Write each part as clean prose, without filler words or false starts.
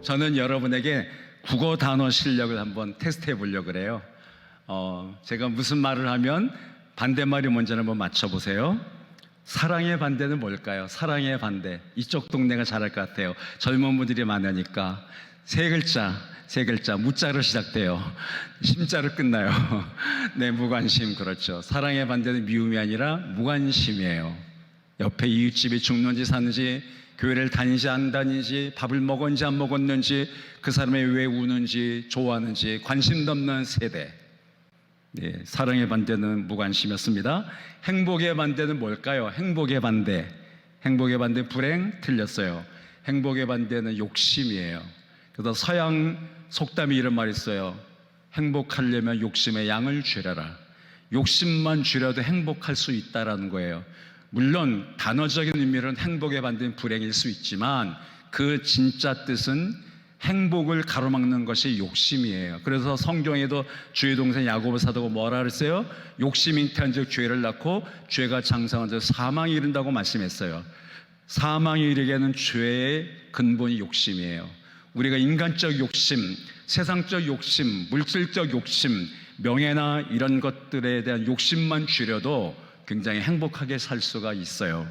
저는 여러분에게 국어 단어 실력을 한번 테스트해 보려고 그래요. 제가 무슨 말을 하면 반대말이 뭔지 한번 맞춰보세요. 사랑의 반대는 뭘까요? 사랑의 반대. 이쪽 동네가 잘할 것 같아요. 젊은 분들이 많으니까. 세 글자, 무자로 시작돼요. 심자로 끝나요. 네, 무관심. 그렇죠. 사랑의 반대는 미움이 아니라 무관심이에요. 옆에 이웃집이 죽는지 사는지, 교회를 다니지 안 다니지, 밥을 먹었는지 안 먹었는지, 그 사람이 왜 우는지 좋아하는지 관심도 없는 세대. 네, 사랑의 반대는 무관심이었습니다. 행복의 반대는 뭘까요? 행복의 반대 불행. 틀렸어요. 행복의 반대는 욕심이에요. 그래서 서양 속담이 이런 말이 있어요. 행복하려면 욕심의 양을 줄여라. 욕심만 줄여도 행복할 수 있다라는 거예요. 물론 단어적인 의미로는 행복의 반대는 불행일 수 있지만 그 진짜 뜻은 행복을 가로막는 것이 욕심이에요. 그래서 성경에도 주의 동생 야고보 사도가 뭐라 그랬어요? 욕심 잉태한 즉 죄를 낳고 죄가 장성한 즉 사망에 이른다고 말씀했어요. 사망에 이르게 하는 죄의 근본이 욕심이에요. 우리가 인간적 욕심, 세상적 욕심, 물질적 욕심, 명예나 이런 것들에 대한 욕심만 줄여도 굉장히 행복하게 살 수가 있어요.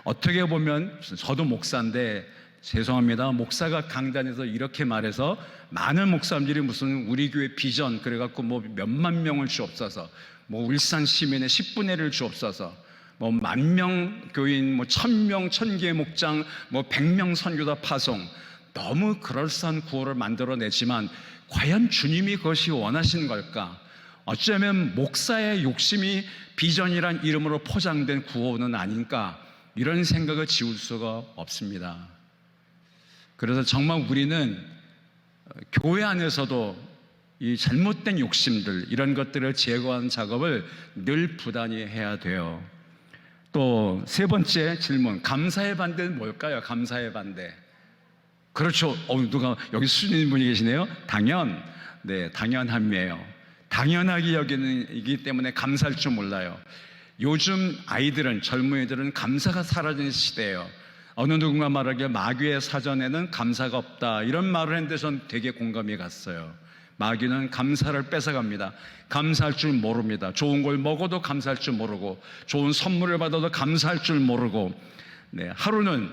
어떻게 보면 저도 목사인데 죄송합니다. 목사가 강단에서 이렇게 말해서 많은 목사님들이 무슨 우리 교회 비전 그래갖고 뭐 몇만 명을 주옵소서, 뭐 울산 시민의 10분의 1을 주옵소서, 뭐 10,000명 교인, 뭐 1,000명 1,000개 목장, 뭐 100명 선교사 파송, 너무 그럴싸한 구호를 만들어내지만 과연 주님이 그것이 원하시는 걸까? 어쩌면 목사의 욕심이 비전이란 이름으로 포장된 구호는 아닌가, 이런 생각을 지울 수가 없습니다. 그래서 정말 우리는 교회 안에서도 이 잘못된 욕심들, 이런 것들을 제거하는 작업을 늘 부단히 해야 돼요. 또 세 번째 질문, 감사의 반대는 뭘까요? 감사의 반대. 그렇죠. 누가 여기 수준인 분이 계시네요. 당연함이에요. 당연하게 여기기 때문에 감사할 줄 몰라요. 요즘 아이들은, 젊은이들은 감사가 사라지는 시대예요. 어느 누군가 말하기에 마귀의 사전에는 감사가 없다, 이런 말을 했는데 전 되게 공감이 갔어요. 마귀는 감사를 뺏어갑니다. 감사할 줄 모릅니다. 좋은 걸 먹어도 감사할 줄 모르고, 좋은 선물을 받아도 감사할 줄 모르고. 네, 하루는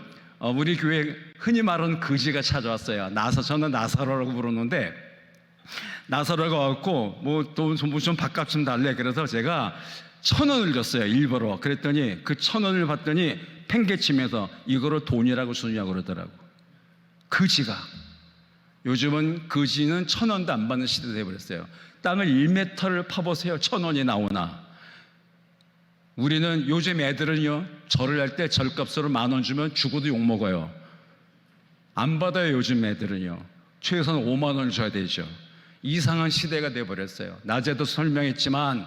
우리 교회 흔히 말하는 거지가 찾아왔어요. 저는 나사로라고 부르는데, 나사로가 왔고 좀 밥값 좀 달래. 그래서 제가 1,000원을 줬어요, 일부러. 그랬더니 그 1,000원을 받더니 팽개치면서 이거를 돈이라고 쓰냐고 그러더라고. 거지가. 요즘은 거지는 1,000원도 안 받는 시대가 되어버렸어요. 땅을 1m를 파보세요. 1,000원이 나오나. 우리는 요즘 애들은요, 절을 할 때 절값으로 10,000원 주면 죽어도 욕먹어요. 안 받아요. 요즘 애들은요. 최소한 50,000원을 줘야 되죠. 이상한 시대가 되어버렸어요. 낮에도 설명했지만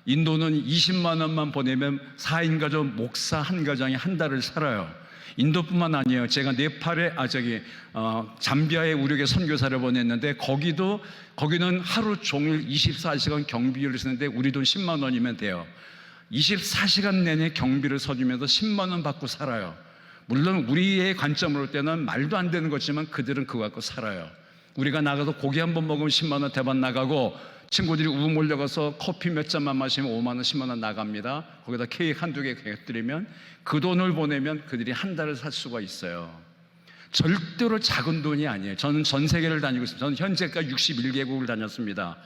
인도는 20만 원만 보내면 4인 가족 목사 한 가정이 한 달을 살아요. 인도뿐만 아니에요. 제가 네팔에 잠비아에 우리 교회 선교사를 보냈는데 거기는 하루 종일 24시간 경비를 쓰는데 우리 돈 10만 원이면 돼요. 24시간 내내 경비를 서주면서 10만 원 받고 살아요. 물론 우리의 관점으로 볼 때는 말도 안 되는 거지만 그들은 그거 갖고 살아요. 우리가 나가서 고기 한 번 먹으면 10만 원 대박 나가고, 친구들이 우 몰려가서 커피 몇 잔만 마시면 5만 원, 10만 원 나갑니다. 거기다 케이크 한두 개 곁들이면 그 돈을 보내면 그들이 한 달을 살 수가 있어요. 절대로 작은 돈이 아니에요. 저는 전 세계를 다니고 있습니다. 저는 현재까지 61개국을 다녔습니다.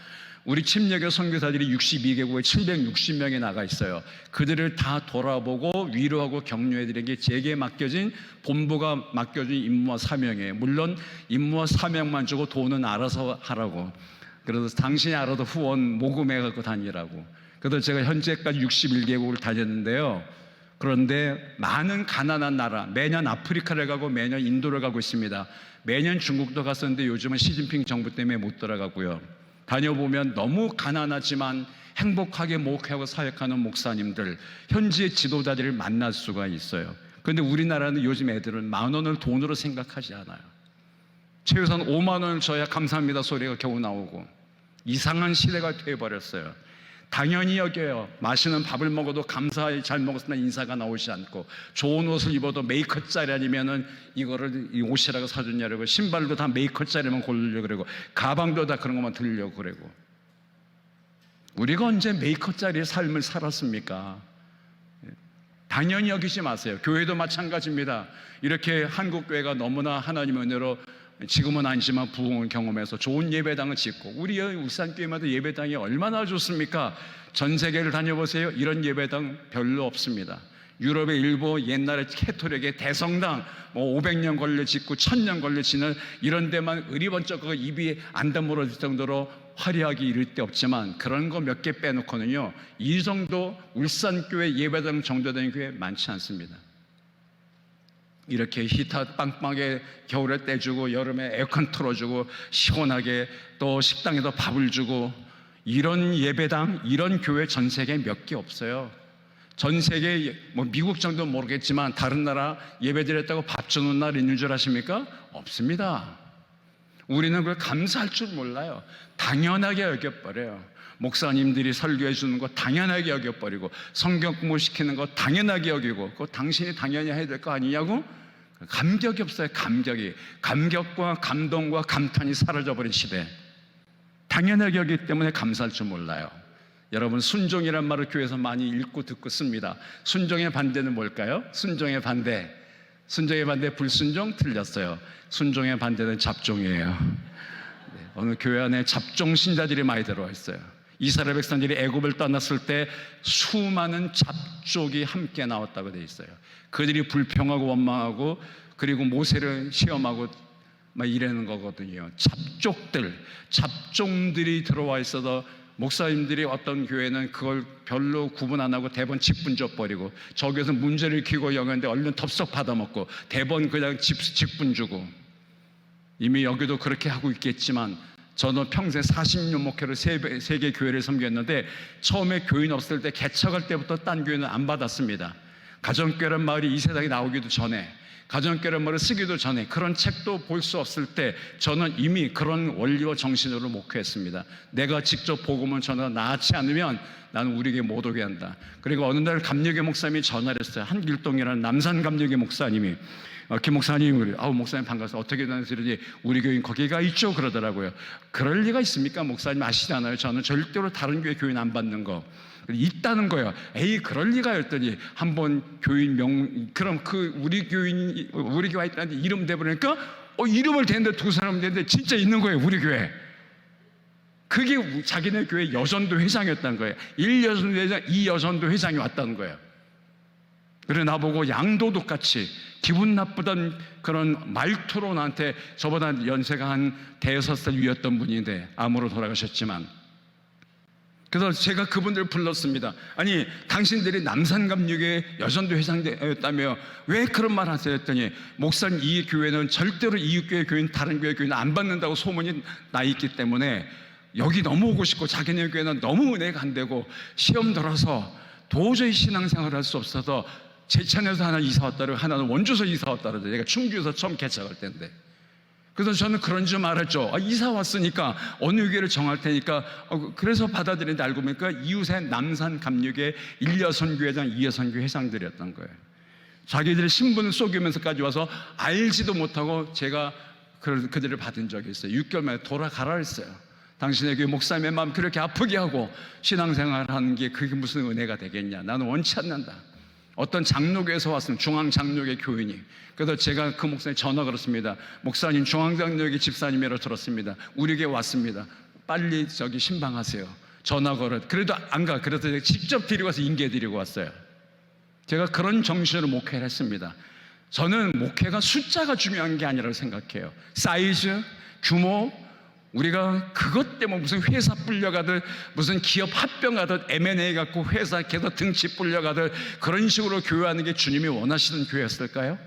우리 침례교 선교사들이 62개국에 760명이 나가 있어요. 그들을 다 돌아보고 위로하고 격려해드리는 게 제게 맡겨진, 본부가 맡겨진 임무와 사명이에요. 물론 임무와 사명만 주고 돈은 알아서 하라고. 그래서 당신이 알아도 후원 모금해갖고 다니라고. 그래서 제가 현재까지 61개국을 다녔는데요. 그런데 많은 가난한 나라, 매년 아프리카를 가고 매년 인도를 가고 있습니다. 매년 중국도 갔었는데 요즘은 시진핑 정부 때문에 못 돌아가고요. 다녀보면 너무 가난하지만 행복하게 목회하고 사역하는 목사님들, 현지의 지도자들을 만날 수가 있어요. 그런데 우리나라는 요즘 애들은 10,000원을 돈으로 생각하지 않아요. 최소한 5만 원을 줘야 감사합니다 소리가 겨우 나오고, 이상한 시대가 되어버렸어요. 당연히 여겨요. 맛있는 밥을 먹어도 감사히 잘 먹었으나 인사가 나오지 않고, 좋은 옷을 입어도 메이커짜리 아니면은 이거를 이 옷이라고 사줬냐고, 신발도 다 메이커짜리만 고르려고 그러고, 가방도 다 그런 것만 들려고 그러고. 우리가 언제 메이커짜리의 삶을 살았습니까? 당연히 여기지 마세요. 교회도 마찬가지입니다. 이렇게 한국교회가 너무나 하나님의 은혜로 지금은 아니지만 부흥을 경험해서 좋은 예배당을 짓고, 우리 울산교회마다 예배당이 얼마나 좋습니까? 전 세계를 다녀보세요. 이런 예배당 별로 없습니다. 유럽의 일부 옛날에 캐톨릭의 대성당 500년 걸려 짓고 1000년 걸려 짓는 이런 데만 의리번쩍하고 입이 안 다물어질 정도로 화려하게 이를 데 없지만, 그런 거 몇 개 빼놓고는요, 이 정도 울산교회 예배당 정도 되는 교회 많지 않습니다. 이렇게 히터 빵빵하게 겨울에 떼주고 여름에 에어컨 틀어주고 시원하게 또 식당에도 밥을 주고, 이런 예배당, 이런 교회 전 세계에 몇 개 없어요. 전 세계 미국 정도는 모르겠지만 다른 나라 예배 드렸다고 밥 주는 날 있는 줄 아십니까? 없습니다. 우리는 그걸 감사할 줄 몰라요. 당연하게 여겨버려요. 목사님들이 설교해 주는 거 당연하게 여겨버리고, 성경 공부 시키는 거 당연하게 여기고, 그거 당신이 당연히 해야 될 거 아니냐고? 감격이 없어요. 감격과 감동과 감탄이 사라져버린 시대. 당연하게 여기기 때문에 감사할 줄 몰라요. 여러분, 순종이란 말을 교회에서 많이 읽고 듣고 씁니다. 순종의 반대는 뭘까요? 순종의 반대 불순종? 틀렸어요. 순종의 반대는 잡종이에요. 어느 교회 안에 잡종 신자들이 많이 들어와 있어요. 이스라엘 백성들이 애굽을 떠났을 때 수많은 잡족이 함께 나왔다고 되어 있어요. 그들이 불평하고 원망하고, 그리고 모세를 시험하고 막 이러는 거거든요. 잡종들이 들어와 있어서 목사님들이 어떤 교회는 그걸 별로 구분 안 하고 대번 직분 줘버리고, 저기에서 문제를 일으키고 영하는데 얼른 덥석 받아먹고, 대번 그냥 직분 주고. 이미 여기도 그렇게 하고 있겠지만, 저는 평생 40년 목회로 세 개 교회를 섬겼는데, 처음에 교인 없을 때 개척할 때부터 딴 교회는 안 받았습니다. 가정교회란 말이 이 세상에 나오기도 전에, 가정교회란 말을 쓰기도 전에, 그런 책도 볼 수 없을 때 저는 이미 그런 원리와 정신으로 목회했습니다. 내가 직접 복음을 전하 낳지 않으면 나는 우리 교회 못 오게 한다. 그리고 어느 날 감리교 목사님이 전화를 했어요. 한길동이라는 남산 감리교 목사님이, 김 목사님, 목사님 반갑습니다. 어떻게 다니시는지, 우리 교인 거기가 있죠? 그러더라고요. 그럴 리가 있습니까? 목사님 아시잖아요. 저는 절대로 다른 교회 교인 안 받는 거 있다는 거예요. 에이, 그럴 리가 했더니 한번 교인 그럼 우리 교회 있다는데 이름 대보니까 이름을 대는데 두 사람 대는데 진짜 있는 거예요. 우리 교회. 그게 자기네 교회 여전도 회장이었다는 거예요. 1여전도 회장, 2여전도 회장이 왔다는 거예요. 그래 나보고 양도독같이 기분 나쁘던 그런 말투로 나한테, 저보다 연세가 한 5살 위였던 분인데 암으로 돌아가셨지만, 그래서 제가 그분들을 불렀습니다. 아니, 당신들이 남산감리교회 여전도 회장이었다며 왜 그런 말 하세요? 했더니, 목사님, 이 교회는 절대로 이웃교회 교인, 다른 교회 교인 안 받는다고 소문이 나 있기 때문에 여기 넘어오고 싶고, 자기네 교회는 너무 은혜가 안 되고 시험 들어서 도저히 신앙생활을 할 수 없어서 제천에서 하나 이사 왔다고, 하나는 원주에서 이사 왔다고. 내가 충주에서 처음 개척할 때인데. 그래서 저는 그런 줄 알았죠. 이사 왔으니까 어느 교회를 정할 테니까, 그래서 받아들이는데 알고 보니까 이웃의 남산 감리교회 1여선교회장, 2여선교회 회장들이었던 거예요. 자기들의 신분을 속이면서까지 와서 알지도 못하고 제가 그들을 받은 적이 있어요. 6개월 만에 돌아가라 했어요. 당신의 교회 목사님의 마음 그렇게 아프게 하고 신앙생활 하는 게 그게 무슨 은혜가 되겠냐. 나는 원치 않는다. 어떤 장로교에서 왔으면, 중앙장로교 교인이. 그래서 제가 그 목사님 전화 걸었습니다. 목사님, 중앙장로교 집사님이라고 들었습니다. 우리 교회 왔습니다. 빨리 신방하세요. 전화 걸어. 그래도 안 가. 그래서 제가 직접 데리고 와서 인계 드리고 왔어요. 제가 그런 정신으로 목회를 했습니다. 저는 목회가 숫자가 중요한 게 아니라고 생각해요. 사이즈, 규모, 우리가 그것 때문에 무슨 회사 불려가듯, 무슨 기업 합병하듯, M&A 갖고 회사 계속 등치 불려가듯 그런 식으로 교회하는 게 주님이 원하시는 교회였을까요?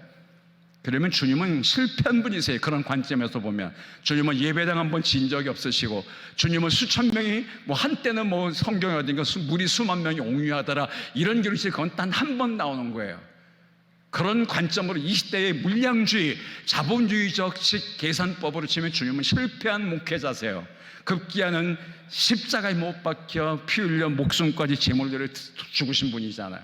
그러면 주님은 실패한 분이세요. 그런 관점에서 보면 주님은 예배당 한번 진 적이 없으시고, 주님은 수천 명이 한때는 성경에 어딘가 무리 수만 명이 옹유하더라, 이런 기록이 그건 단 한 번 나오는 거예요. 그런 관점으로 이 시대의 물량주의, 자본주의적 계산법으로 치면 주님은 실패한 목회자세요. 급기야는 십자가에 못 박혀 피 흘려 목숨까지 제물들을 죽으신 분이잖아요.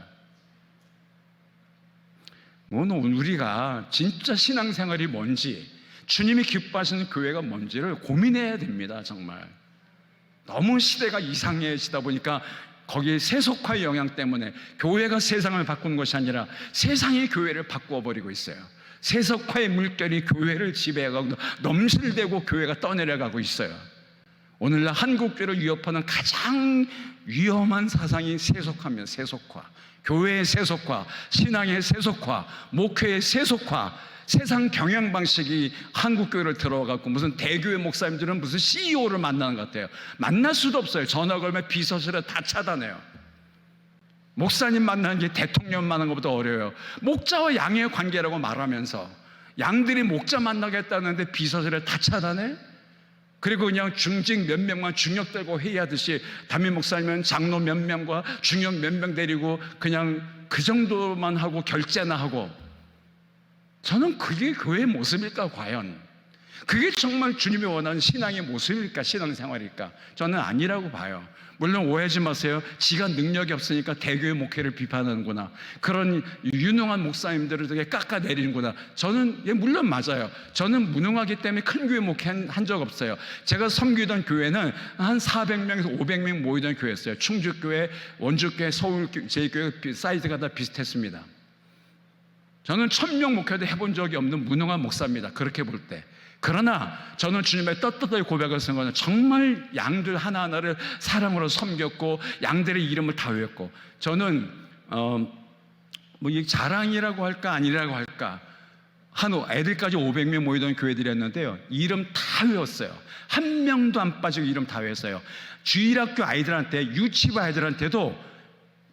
오늘 우리가 진짜 신앙생활이 뭔지, 주님이 기뻐하시는 교회가 뭔지를 고민해야 됩니다. 정말 너무 시대가 이상해지다 보니까 거기에 세속화의 영향 때문에 교회가 세상을 바꾸는 것이 아니라 세상이 교회를 바꾸어 버리고 있어요. 세속화의 물결이 교회를 지배해가고 넘실대고 교회가 떠내려가고 있어요. 오늘날 한국교회를 위협하는 가장 위험한 사상이 세속화면 세속화, 교회의 세속화, 신앙의 세속화, 목회의 세속화, 세상 경영 방식이 한국교회를 들어와갖고 무슨 대교회 목사님들은 무슨 CEO를 만나는 것 같아요. 만날 수도 없어요. 전화 걸면 비서실에 다 차단해요. 목사님 만나는 게 대통령 만나는 것보다 어려워요. 목자와 양의 관계라고 말하면서 양들이 목자 만나겠다는데 비서실에 다 차단해? 그리고 그냥 중직 몇 명만 중역 들고 회의하듯이 담임 목사님은 장로 몇 명과 중역 몇 명 데리고 그냥 그 정도만 하고 결제나 하고, 저는 그게 교회의 모습일까 과연? 그게 정말 주님이 원하는 신앙의 모습일까, 신앙생활일까? 저는 아니라고 봐요. 물론 오해하지 마세요. 지가 능력이 없으니까 대교회 목회를 비판하는구나, 그런 유능한 목사님들을 되게 깎아내리는구나, 저는 물론 맞아요. 저는 무능하기 때문에 큰 교회 목회한 적 없어요. 제가 섬기던 교회는 한 400명에서 500명 모이던 교회였어요. 충주교회, 원주교회, 서울 제 교회 사이즈가 다 비슷했습니다. 저는 1000명 목회도 해본 적이 없는 무능한 목사입니다, 그렇게 볼 때. 그러나 저는 주님의 떳떳하게 고백을 쓴 거는 정말 양들 하나하나를 사랑으로 섬겼고 양들의 이름을 다 외웠고, 저는 이 자랑이라고 할까 아니라고 할까, 한 애들까지 500명 모이던 교회들이었는데요, 이름 다 외웠어요. 한 명도 안 빠지고 이름 다 외웠어요. 주일학교 아이들한테, 유치부 아이들한테도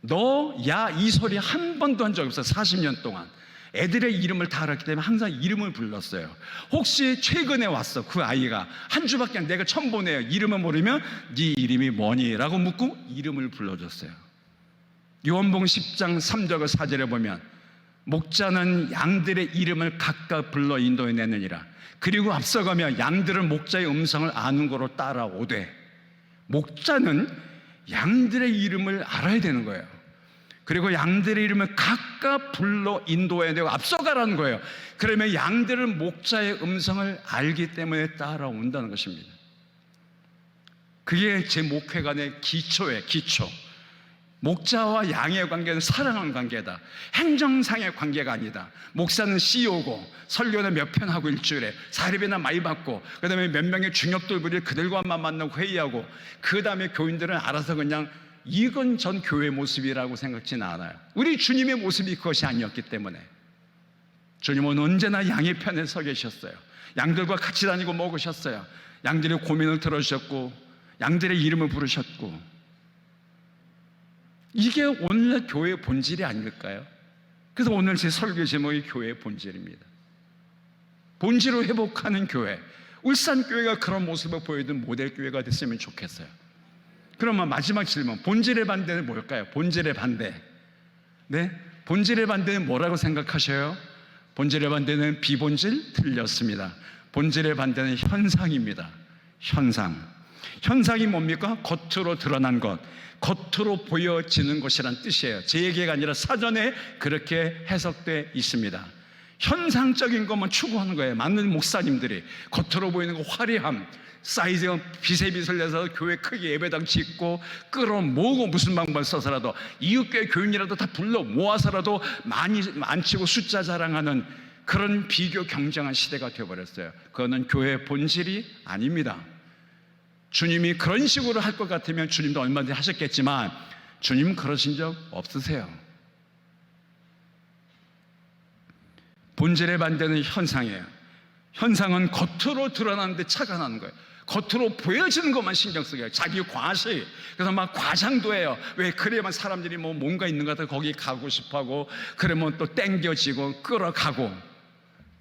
너, 야, 이 소리 한 번도 한 적이 없어요. 40년 동안 애들의 이름을 다 알았기 때문에 항상 이름을 불렀어요. 혹시 최근에 왔어 그 아이가 한 주밖에 내가 처음 보네요, 이름을 모르면 네 이름이 뭐니? 라고 묻고 이름을 불러줬어요. 요한복음 10장 3절 4절에 보면 목자는 양들의 이름을 각각 불러 인도해내느니라. 그리고 앞서가며 양들은 목자의 음성을 아는 거로 따라오되, 목자는 양들의 이름을 알아야 되는 거예요. 그리고 양들의 이름을 각각 불러 인도해야 되고 앞서가라는 거예요. 그러면 양들은 목자의 음성을 알기 때문에 따라온다는 것입니다. 그게 제 목회관의 기초예요. 기초. 목자와 양의 관계는 사랑하는 관계다, 행정상의 관계가 아니다. 목사는 CEO고 설교는 몇 편 하고 일주일에 사례비나 많이 받고, 그 다음에 몇 명의 중역들끼리 그들과만 만나고 회의하고, 그 다음에 교인들은 알아서 그냥, 이건 전 교회 모습이라고 생각지는 않아요. 우리 주님의 모습이 그것이 아니었기 때문에. 주님은 언제나 양의 편에 서 계셨어요. 양들과 같이 다니고 먹으셨어요. 양들의 고민을 들어주셨고 양들의 이름을 부르셨고. 이게 오늘날 교회의 본질이 아닐까요? 그래서 오늘 제 설교 제목이 교회의 본질입니다. 본질을 회복하는 교회. 울산교회가 그런 모습을 보여준 모델교회가 됐으면 좋겠어요. 그러면 마지막 질문, 본질의 반대는 뭘까요? 본질의 반대. 네? 본질의 반대는 뭐라고 생각하셔요? 본질의 반대는 비본질? 틀렸습니다. 본질의 반대는 현상입니다. 현상. 현상이 뭡니까? 겉으로 드러난 것, 겉으로 보여지는 것이란 뜻이에요. 제 얘기가 아니라 사전에 그렇게 해석되어 있습니다. 현상적인 것만 추구하는 거예요. 많은 목사님들이 겉으로 보이는 거, 화려함, 사이즈가 비세빛을 내서 교회 크게 예배당 짓고 끌어모으고 무슨 방법을 써서라도 이웃교회 교인이라도 다 불러 모아서라도 많이 앉히고 숫자 자랑하는 그런 비교 경쟁한 시대가 되어버렸어요. 그거는 교회의 본질이 아닙니다. 주님이 그런 식으로 할 것 같으면 주님도 얼마든지 하셨겠지만 주님은 그러신 적 없으세요. 본질의 반대는 현상이에요. 현상은 겉으로 드러나는데 차가 나는 거예요. 겉으로 보여지는 것만 신경 쓰게, 자기 과시. 그래서 막 과장도 해요. 왜? 그래야만 사람들이 뭐 뭔가 있는 것 같아 거기 가고 싶어하고, 그러면 또 땡겨지고 끌어가고.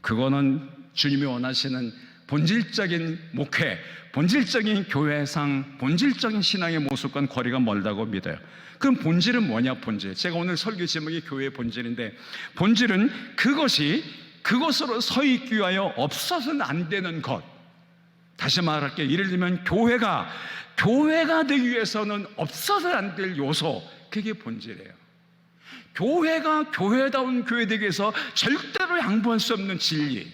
그거는 주님이 원하시는 본질적인 목회, 본질적인 교회상, 본질적인 신앙의 모습과는 거리가 멀다고 믿어요. 그럼 본질은 뭐냐? 본질. 제가 오늘 설교 제목이 교회의 본질인데, 본질은 그것으로 서 있기 위하여 없어서는 안 되는 것. 다시 말할게요. 예를 들면 교회가 되기 위해서는 없어서는 안 될 요소, 그게 본질이에요. 교회가 교회다운 교회 되기 위해서 절대로 양보할 수 없는 진리,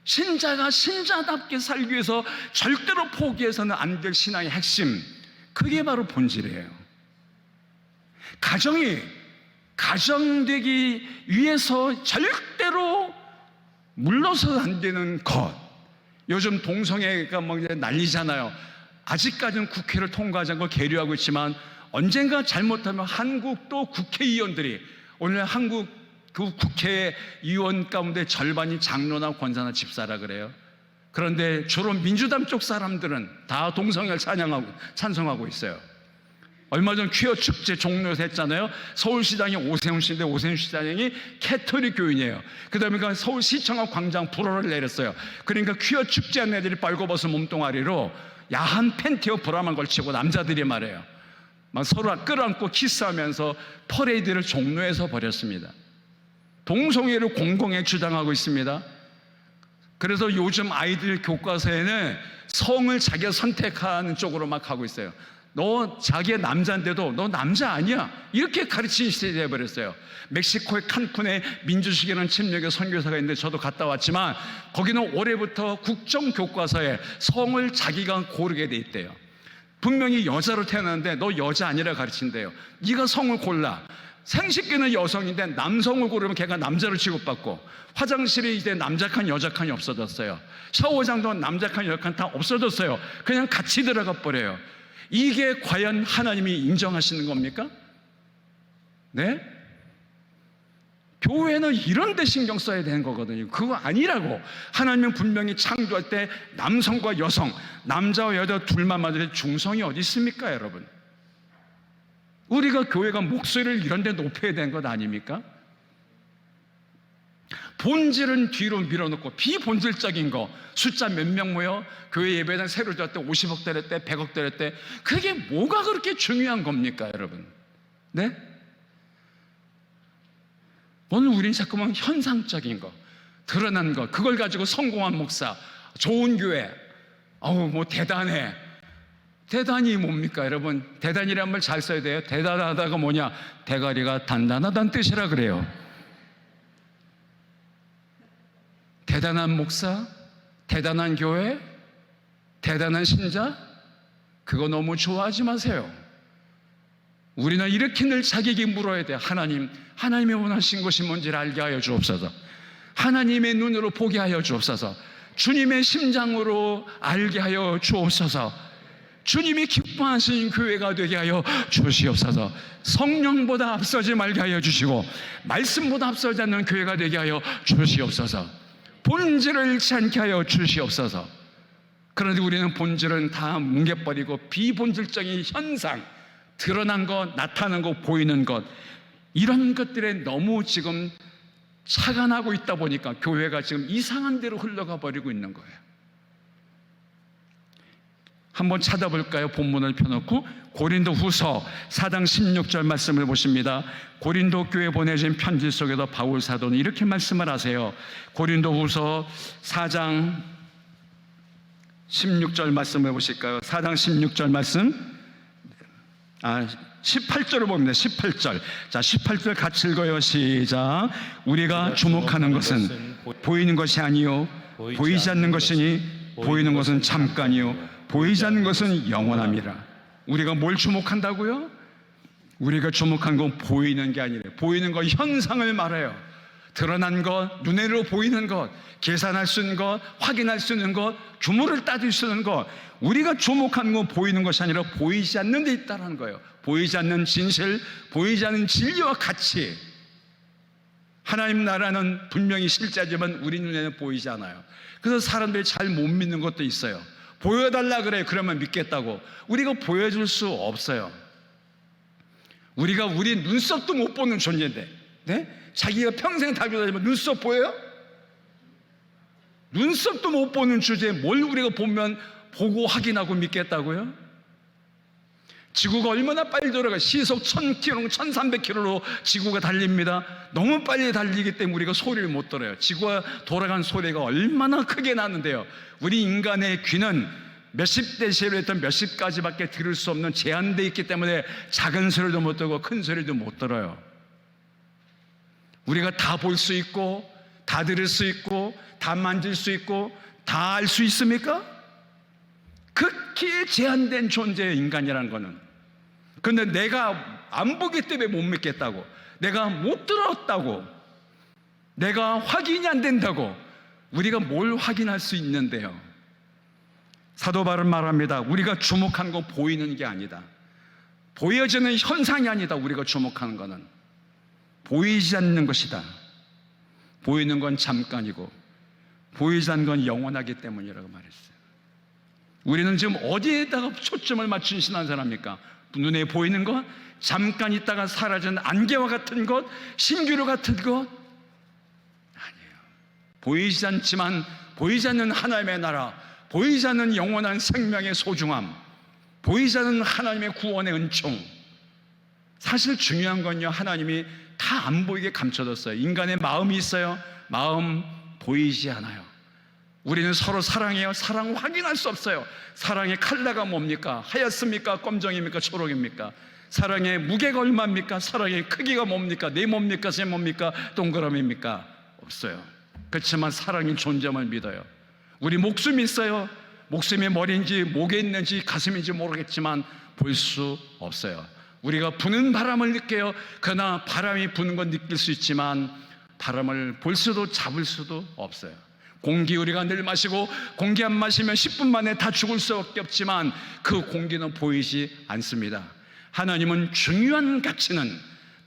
신자가 신자답게 살기 위해서 절대로 포기해서는 안 될 신앙의 핵심, 그게 바로 본질이에요. 가정되기 위해서 절대로 물러서도 안 되는 것. 요즘 동성애가 뭐 이제 난리잖아요. 아직까지는 국회를 통과하지 않고 계류하고 있지만 언젠가 잘못하면 한국도 국회의원들이, 오늘 한국 그 국회의원 가운데 절반이 장로나 권사나 집사라 그래요. 그런데 주로 민주당 쪽 사람들은 다 동성애를 찬성하고 있어요. 얼마 전 퀴어 축제 종로에서 했잖아요. 서울시장이 오세훈 씨인데 오세훈 시장이 캐토릭 교인이에요. 그 다음에 서울시청앞 광장 불호를 내렸어요. 그러니까 퀴어 축제한 애들이 빨고벗은 몸뚱아리로 야한 팬티와 브라만 걸치고 남자들이 말해요. 막 서로 끌어안고 키스하면서 퍼레이드를 종로에서 벌였습니다. 동성애를 공공에 주장하고 있습니다. 그래서 요즘 아이들 교과서에는 성을 자기가 선택하는 쪽으로 막 가고 있어요. 너 자기의 남자인데도 너 남자 아니야, 이렇게 가르치는 시대가 되어버렸어요. 멕시코의 칸쿤에 민주식이라는 침략의 선교사가 있는데 저도 갔다 왔지만 거기는 올해부터 국정교과서에 성을 자기가 고르게 돼 있대요. 분명히 여자로 태어났는데 너 여자 아니라 가르친대요. 네가 성을 골라. 생식기는 여성인데 남성을 고르면 걔가 남자로 취급받고, 화장실에 이제 남자 칸 여자 칸이 없어졌어요. 샤워장도 남자 칸 여자 칸 다 없어졌어요. 그냥 같이 들어가 버려요. 이게 과연 하나님이 인정하시는 겁니까? 네? 교회는 이런 데 신경 써야 되는 거거든요. 그거 아니라고. 하나님은 분명히 창조할 때 남성과 여성, 남자와 여자 둘만 만들 때 중성이 어디 있습니까, 여러분? 우리가 교회가 목소리를 이런 데 높여야 되는 것 아닙니까? 본질은 뒤로 밀어놓고 비본질적인 거, 숫자 몇 명 모여 교회 예배당 새로 들었대 50억 들었대 100억 들었대, 그게 뭐가 그렇게 중요한 겁니까, 여러분? 네? 오늘 우린 자꾸만 현상적인 거, 드러난 거, 그걸 가지고 성공한 목사, 좋은 교회, 뭐 대단해. 대단히 뭡니까, 여러분? 대단이란 말 잘 써야 돼요. 대단하다가 뭐냐? 대가리가 단단하다는 뜻이라 그래요. 대단한 목사, 대단한 교회, 대단한 신자, 그거 너무 좋아하지 마세요. 우리는 이렇게 늘 자기에게 물어야 돼요. 하나님이 원하신 것이 뭔지를 알게 하여 주옵소서. 하나님의 눈으로 보게 하여 주옵소서. 주님의 심장으로 알게 하여 주옵소서. 주님이 기뻐하시는 교회가 되게 하여 주시옵소서. 성령보다 앞서지 말게 하여 주시고 말씀보다 앞서지 않는 교회가 되게 하여 주시옵소서. 본질을 잃지 않게 하여 주시옵소서. 그런데 우리는 본질은 다 뭉개버리고 비본질적인 현상, 드러난 것, 나타나는 것, 보이는 것, 이런 것들에 너무 지금 착안하고 있다 보니까 교회가 지금 이상한 데로 흘러가 버리고 있는 거예요. 한번 찾아볼까요? 본문을 펴놓고 고린도 후서 4장 16절 말씀을 보십니다. 고린도 교회에 보내진 편지 속에도 바울 사도는 이렇게 말씀을 하세요. 고린도 후서 4장 16절 말씀을 보실까요? 4장 16절 말씀, 18절을 봅니다. 18절. 자, 18절 같이 읽어요. 시작. 우리가 주목하는 것은 보이는 것이 아니요 보이지 않는 것이니 보이는 것은 잠깐이요 보이지 않는 것은 영원함이라. 우리가 뭘 주목한다고요? 우리가 주목한 건 보이는 게 아니래요. 보이는 것, 현상을 말해요. 드러난 것, 눈으로 보이는 것, 계산할 수 있는 것, 확인할 수 있는 것, 규모를 따질 수 있는 것. 우리가 주목하는 건 보이는 것이 아니라 보이지 않는 데 있다는 거예요. 보이지 않는 진실, 보이지 않는 진리와 가치. 하나님 나라는 분명히 실제지만 우리 눈에는 보이지 않아요. 그래서 사람들이 잘 못 믿는 것도 있어요. 보여달라 그래요. 그러면 믿겠다고. 우리가 보여줄 수 없어요. 우리가 우리 눈썹도 못 보는 존재인데, 네? 자기가 평생 달고 다니면 눈썹 보여요? 눈썹도 못 보는 주제에 뭘 우리가 보고 확인하고 믿겠다고요? 지구가 얼마나 빨리 돌아가, 시속 1000km, 1300km로 지구가 달립니다. 너무 빨리 달리기 때문에 우리가 소리를 못 들어요. 지구가 돌아간 소리가 얼마나 크게 나는데요. 우리 인간의 귀는 몇십 데시벨부터 몇십까지밖에 들을 수 없는 제한되어 있기 때문에 작은 소리도 못 듣고 큰 소리도 못 들어요. 우리가 다 볼 수 있고 다 들을 수 있고 다 만질 수 있고 다 알 수 있습니까? 극히 제한된 존재예요, 인간이라는 거는. 그런데 내가 안 보기 때문에 못 믿겠다고, 내가 못 들었다고, 내가 확인이 안 된다고, 우리가 뭘 확인할 수 있는데요? 사도 바울은 말합니다. 우리가 주목한 거 보이는 게 아니다. 보여지는 현상이 아니다. 우리가 주목하는 거는 보이지 않는 것이다. 보이는 건 잠깐이고 보이지 않는 건 영원하기 때문이라고 말했어요. 우리는 지금 어디에다가 초점을 맞춘 신앙생활합니까? 눈에 보이는 것, 잠깐 있다가 사라진 안개와 같은 것, 신기루 같은 것? 아니에요. 보이지 않지만 보이지 않는 하나님의 나라, 보이지 않는 영원한 생명의 소중함, 보이지 않는 하나님의 구원의 은총. 사실 중요한 건요, 하나님이 다 안 보이게 감춰뒀어요. 인간의 마음이 있어요. 마음 보이지 않아요. 우리는 서로 사랑해요. 사랑 확인할 수 없어요. 사랑의 컬러가 뭡니까? 하얗습니까? 검정입니까? 초록입니까? 사랑의 무게가 얼마입니까? 사랑의 크기가 뭡니까? 네모입니까? 세모입니까? 동그라미입니까? 없어요. 그렇지만 사랑의 존재함을 믿어요. 우리 목숨이 있어요. 목숨이 머리인지 목에 있는지 가슴인지 모르겠지만 볼 수 없어요. 우리가 부는 바람을 느껴요. 그러나 바람이 부는 건 느낄 수 있지만 바람을 볼 수도 잡을 수도 없어요. 공기 우리가 늘 마시고 공기 안 마시면 10분 만에 다 죽을 수밖에 없지만 그 공기는 보이지 않습니다. 하나님은 중요한 가치는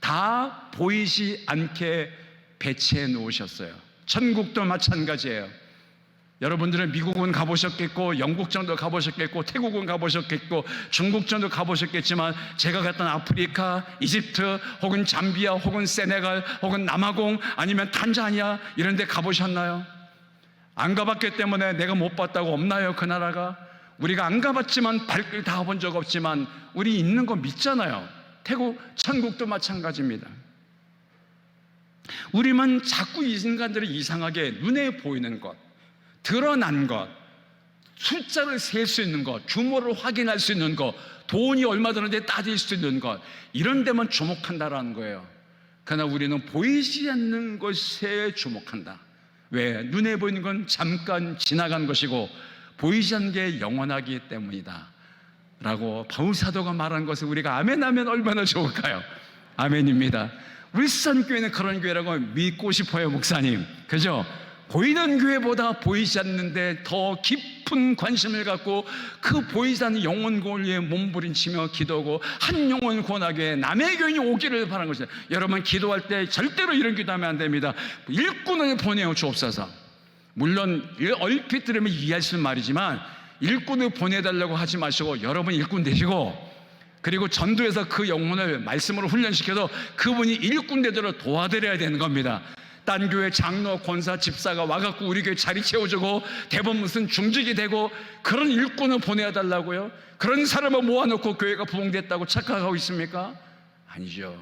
다 보이지 않게 배치해 놓으셨어요. 천국도 마찬가지예요. 여러분들은 미국은 가보셨겠고 영국 정도 가보셨겠고 태국은 가보셨겠고 중국 정도 가보셨겠지만 제가 갔던 아프리카, 이집트 혹은 잠비아 혹은 세네갈 혹은 남아공 아니면 탄자니아 이런 데 가보셨나요? 안 가봤기 때문에 내가 못 봤다고 없나요? 그 나라가? 우리가 안 가봤지만 발길 닿아본 적 없지만 우리 있는 거 믿잖아요. 태국, 천국도 마찬가지입니다. 우리만 자꾸 이 인간들이 이상하게 눈에 보이는 것, 드러난 것, 숫자를 셀 수 있는 것, 규모를 확인할 수 있는 것, 돈이 얼마 드는데 따질 수 있는 것, 이런 데만 주목한다라는 거예요. 그러나 우리는 보이지 않는 것에 주목한다. 왜? 눈에 보이는 건 잠깐 지나간 것이고 보이지 않는 게 영원하기 때문이다 라고 바울 사도가 말한 것을 우리가 아멘하면 얼마나 좋을까요? 아멘입니다. 울산교회는 그런 교회라고 믿고 싶어요, 목사님. 그죠? 보이는 교회보다 보이지 않는데 더 깊은 관심을 갖고 그 보이지 않는 영혼 구원을 위해 몸부림치며 기도하고 한 영혼 구원하기 위해 남의 교인이 오기를 바라는 것이죠. 여러분 기도할 때 절대로 이런 기도하면 안 됩니다. 일꾼을 보내어 주옵소서. 물론 얼핏 들으면 이해할 수 있는 말이지만 일꾼을 보내달라고 하지 마시고 여러분 일꾼 되시고 그리고 전도해서 그 영혼을 말씀으로 훈련시켜서 그분이 일꾼 되도록 도와드려야 되는 겁니다. 딴 교회 장로, 권사, 집사가 와갖고 우리 교회 자리 채워주고 대부분 무슨 중직이 되고 그런 일꾼을 보내달라고요? 그런 사람을 모아놓고 교회가 부흥됐다고 착각하고 있습니까? 아니죠.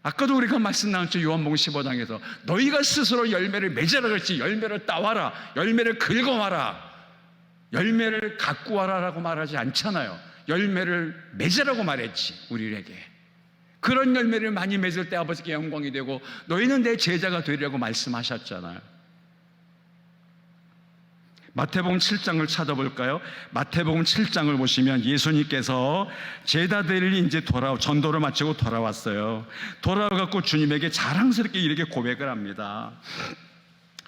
아까도 우리가 말씀 나눴죠. 요한복음 15장에서 너희가 스스로 열매를 맺으라 그랬지 열매를 따와라, 열매를 긁어와라, 열매를 갖고 와라 라고 말하지 않잖아요. 열매를 맺으라고 말했지 우리에게. 그런 열매를 많이 맺을 때 아버지께 영광이 되고 너희는 내 제자가 되리라고 말씀하셨잖아요. 마태복음 7장을 찾아볼까요? 마태복음 7장을 보시면 예수님께서 제자들이 이제 전도를 마치고 돌아왔어요. 돌아와갖고 주님에게 자랑스럽게 이렇게 고백을 합니다.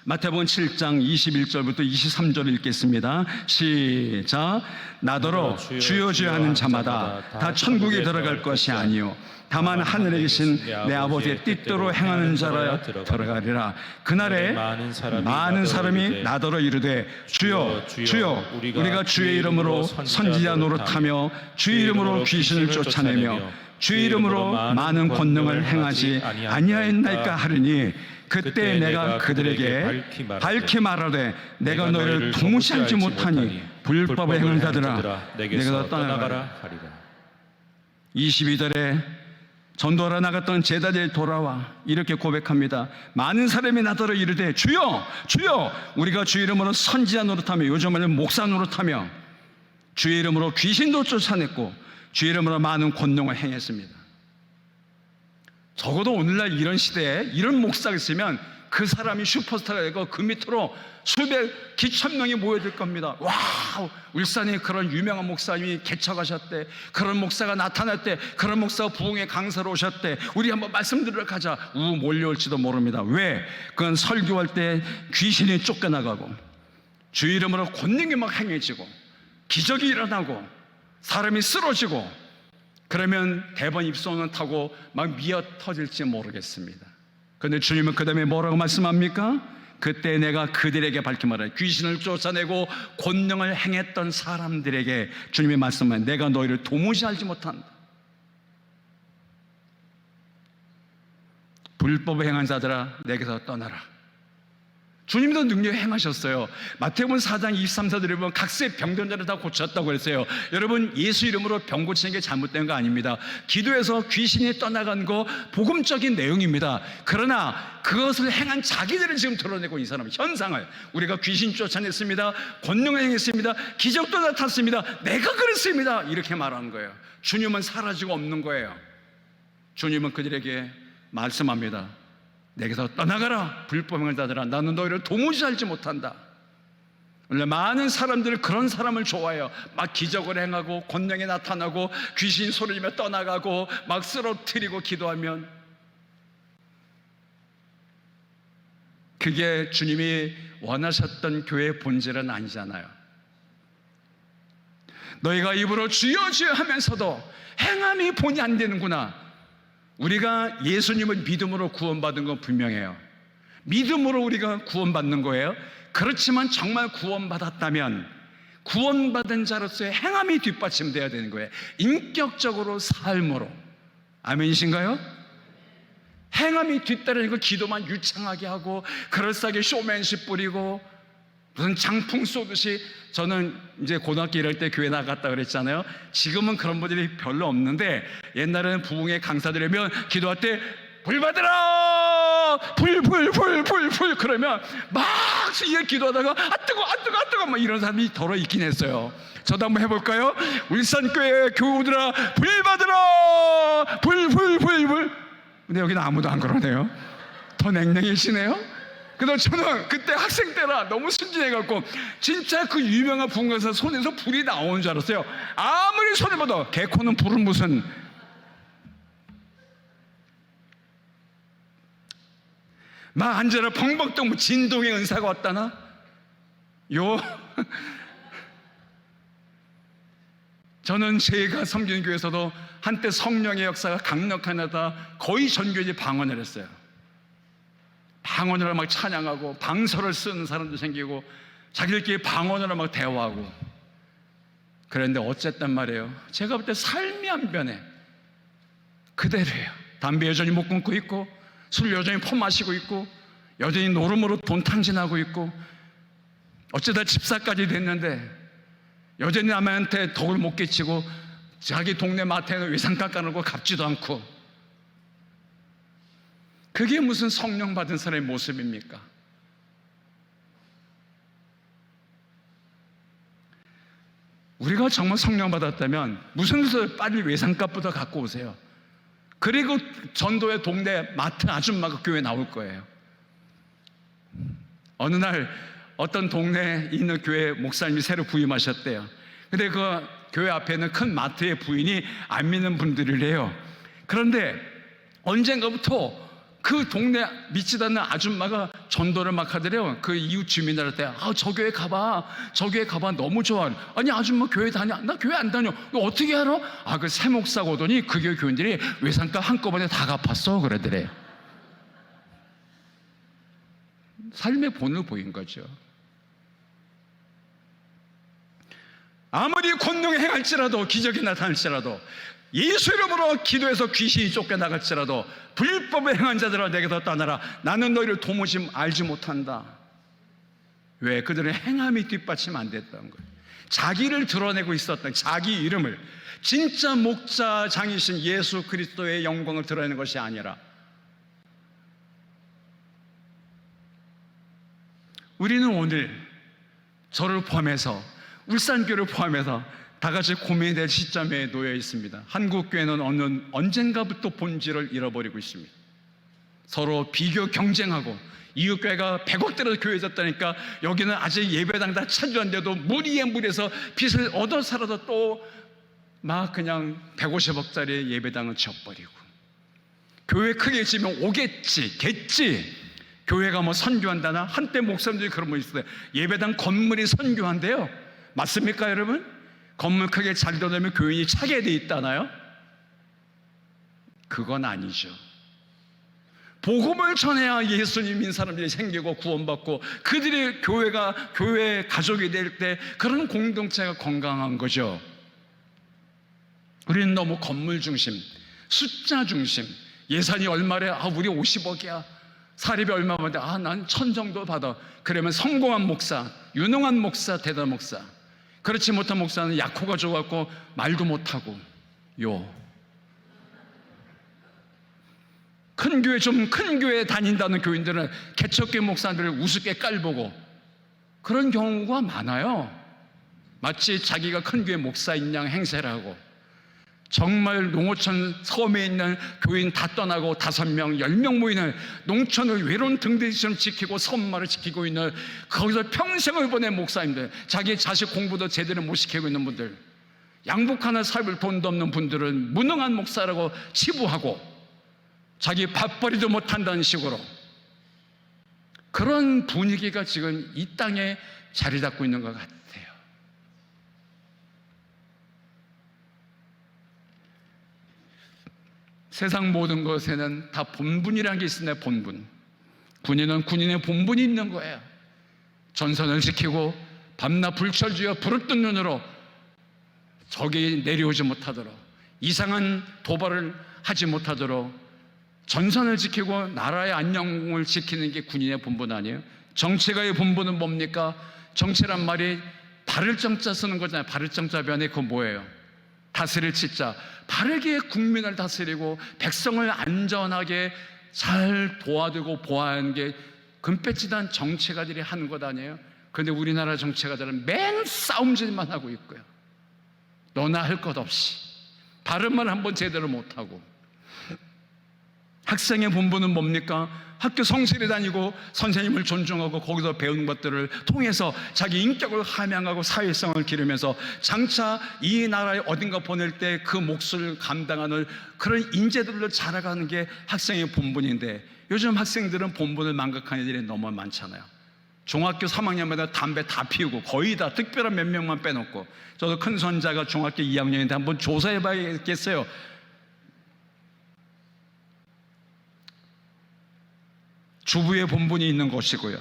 마태복음 7장 21절부터 23절 읽겠습니다. 시작. 나더러 주여 주여 하는 자마다 다 천국에 들어갈 것이 아니요 다만 하늘에 계신 내 아버지의 뜻대로 행하는 자라 들어가리라. 그날에 많은 사람이 나더러 이르되 주여 주여 우리가 주의 이름으로 선지자 노릇하며 주의 이름으로 귀신을 쫓아내며 주의 이름으로 많은 권능을 행하지 아니하였나이까 하리니 그때 내가 그들에게 밝히 말하되 내가 너희를 도무지 알지 못하니 불법을 행하는 자들아 내게서 떠나가라 하리라. 22절에 전도하러 나갔던 제자들이 돌아와 이렇게 고백합니다. 많은 사람이 나더러 이르되 주여 주여 우리가 주의 이름으로 선지자 노릇하며 요즘에는 목사 노릇하며 주의 이름으로 귀신도 쫓아냈고 주의 이름으로 많은 권능을 행했습니다. 적어도 오늘날 이런 시대에 이런 목사가 있으면 그 사람이 슈퍼스타가 되고 그 밑으로 수백 기천 명이 모여들 겁니다. 와우, 울산에 그런 유명한 목사님이 개척하셨대, 그런 목사가 나타났대, 그런 목사가 부흥의 강사로 오셨대, 우리 한번 말씀 들으러 가자. 몰려올지도 모릅니다. 왜? 그건 설교할 때 귀신이 쫓겨나가고 주의 이름으로 권능이 막 행해지고 기적이 일어나고 사람이 쓰러지고 그러면 대번 입소문 타고 막 미어 터질지 모르겠습니다. 그런데 주님은 그 다음에 뭐라고 말씀합니까? 그때 내가 그들에게 밝히 말하여 귀신을 쫓아내고 권능을 행했던 사람들에게 주님이 말씀하여 내가 너희를 도무지 알지 못한다. 불법을 행한 자들아 내게서 떠나라. 주님도 능력 행하셨어요. 마태복음 4장 23, 4절에 보면 각세 병든 자를 다 고쳤다고 그랬어요. 여러분, 예수 이름으로 병 고치는 게 잘못된 거 아닙니다. 기도해서 귀신이 떠나간 거 복음적인 내용입니다. 그러나 그것을 행한 자기들을 지금 드러내고 이 사람 현상을 우리가 귀신 쫓아냈습니다, 권능을 행했습니다, 기적도 나타났습니다, 내가 그랬습니다 이렇게 말하는 거예요. 주님은 사라지고 없는 거예요. 주님은 그들에게 말씀합니다. 내게서 떠나가라 불법행을 자들아 나는 너희를 도무지 알지 못한다. 원래 많은 사람들은 그런 사람을 좋아해요. 막 기적을 행하고 권능이 나타나고 귀신 소리지며 떠나가고 막 쓰러뜨리고 기도하면 그게 주님이 원하셨던 교회의 본질은 아니잖아요. 너희가 입으로 주여 주여 하면서도 행함이 본이 안 되는구나. 우리가 예수님을 믿음으로 구원받은 건 분명해요. 믿음으로 우리가 구원받는 거예요. 그렇지만 정말 구원받았다면 구원받은 자로서의 행함이 뒷받침돼야 되는 거예요. 인격적으로 삶으로. 아멘이신가요? 행함이 뒤따르는 거 기도만 유창하게 하고 그럴싸하게 쇼맨십 뿌리고 무슨 장풍 쏘듯이. 저는 이제 고등학교 이럴 때 교회 나갔다 그랬잖아요. 지금은 그런 분들이 별로 없는데 옛날에는 부흥의 강사들이면 기도할 때 불 받으라 불 그러면 막 이게 기도하다가 아 뜨거 막 이런 사람이 더러 있긴 했어요. 저도 한번 해볼까요? 울산교회 교우들아 불 받으라 불. 근데 여기는 아무도 안 그러네요. 더 냉랭해지네요. 그래서 저는 그때 학생 때라 너무 순진해갖고 진짜 그 유명한 부흥강사 손에서 불이 나오는 줄 알았어요. 아무리 손을 봐도 개코는 불은 무슨. 막 앉아라 벙벙 떠 진동의 은사가 왔다나? 저는 제가 섬기는 교회에서도 한때 성령의 역사가 강력하다 거의 전 교회에 방언을 했어요. 방언으로 막 찬양하고 방설을 쓰는 사람도 생기고 자기들끼리 방언으로 막 대화하고 그랬는데 어쨌단 말이에요. 제가 볼 때 삶이 안 변해. 그대로예요. 담배 여전히 못 끊고 있고 술 여전히 퍼마시고 있고 여전히 노름으로 돈 탕진하고 있고 어쩌다 집사까지 됐는데 여전히 남한테 덕을 못 끼치고 자기 동네 마트에는 외상값 까놓고 갚지도 않고. 그게 무슨 성령 받은 사람의 모습입니까? 우리가 정말 성령 받았다면 무슨 뜻을 빨리 외상값부터 갖고 오세요. 그리고 전도의 동네 마트 아줌마가 교회에 나올 거예요. 어느 날 어떤 동네에 있는 교회 목사님이 새로 부임하셨대요. 근데 그 교회 앞에는 큰 마트의 부인이 안 믿는 분들이래요. 그런데 언젠가부터 그 동네 믿지도 않는 아줌마가 전도를 막 하더래요. 그 이웃 주민들한테 저 교회 가봐 너무 좋아. 아니 아줌마 교회 다녀? 나 교회 안 다녀. 어떻게 알아? 그 새 목사가 오더니 그 교회 교인들이 외상값 한꺼번에 다 갚았어 그러더래. 삶의 본을 보인 거죠. 아무리 권능을 행할지라도 기적이 나타날지라도 예수 이름으로 기도해서 귀신이 쫓겨나갈지라도 불법을 행한 자들아 내게서 떠나라. 나는 너희를 도무지 알지 못한다. 왜? 그들은 행함이 뒷받침 안 됐다는 거예요. 자기를 드러내고 있었던 자기 이름을, 진짜 목자장이신 예수 그리스도의 영광을 드러내는 것이 아니라, 우리는 오늘 저를 포함해서, 울산교를 포함해서 다 같이 고민이 될 시점에 놓여 있습니다. 한국교회는 언젠가부터 본질을 잃어버리고 있습니다. 서로 비교 경쟁하고, 이웃교회가 100억대로 교회졌다니까 여기는 아직 예배당 다 차지한데도 무리에 무리해서 빚을 얻어 살아도 또 막 그냥 150억짜리 예배당을 지어버리고, 교회 크게 지면 오겠지 교회가 뭐 선교한다나, 한때 목사님들이 그런 분 있어요. 예배당 건물이 선교한대요. 맞습니까 여러분? 건물 크게 잘 되려면 교인이 차게 돼 있다나요? 그건 아니죠. 복음을 전해야 예수님인 사람들이 생기고 구원받고 그들이 교회 가족이 될 때 그런 공동체가 건강한 거죠. 우리는 너무 건물 중심, 숫자 중심, 예산이 얼마래? 우리 50억이야. 사립이 얼마 받는데 난 1000 정도 받아. 그러면 성공한 목사, 유능한 목사, 대단한 목사. 그렇지 못한 목사는 약호가 좋았고 말도 못하고 큰 교회 다닌다는 교인들은 개척교회 목사들을 우습게 깔보고 그런 경우가 많아요. 마치 자기가 큰 교회 목사인 양 행세를 하고, 정말 농어촌 섬에 있는 교인 다 떠나고 5명, 10명 모이는 농촌을 외로운 등대기처럼 지키고 섬마를 지키고 있는, 거기서 평생을 보낸 목사님들, 자기 자식 공부도 제대로 못 시키고 있는 분들, 양복하나 살 돈도 없는 분들은 무능한 목사라고 치부하고 자기 밥벌이도 못한다는 식으로, 그런 분위기가 지금 이 땅에 자리 잡고 있는 것 같아요. 세상 모든 것에는 다 본분이라는 게 있습니다. 본분. 군인은 군인의 본분이 있는 거예요. 전선을 지키고 밤낮 불철주야 부르뜬 눈으로 적이 내려오지 못하도록, 이상한 도발을 하지 못하도록 전선을 지키고 나라의 안녕을 지키는 게 군인의 본분 아니에요? 정치가의 본분은 뭡니까? 정치란 말이 바를 정자 쓰는 거잖아요. 바를 정자 변에 그거 뭐예요? 다스릴 치자. 바르게 국민을 다스리고 백성을 안전하게 잘 도와주고 보호하는 게 금배지단 정치가들이 하는 것 아니에요? 그런데 우리나라 정치가들은 맨 싸움질만 하고 있고요. 너나 할 것 없이 바른 말 한번 제대로 못하고. 학생의 본분은 뭡니까? 학교 성실히 다니고 선생님을 존중하고 거기서 배우는 것들을 통해서 자기 인격을 함양하고 사회성을 기르면서 장차 이 나라에 어딘가 보낼 때 그 몫을 감당하는 그런 인재들로 자라가는 게 학생의 본분인데, 요즘 학생들은 본분을 망각하는 애들이 너무 많잖아요. 중학교 3학년마다 담배 다 피우고, 거의 다 특별한 몇 명만 빼놓고. 저도 큰 손자가 중학교 2학년인데 한번 조사해 봐야겠어요. 주부의 본분이 있는 것이고요.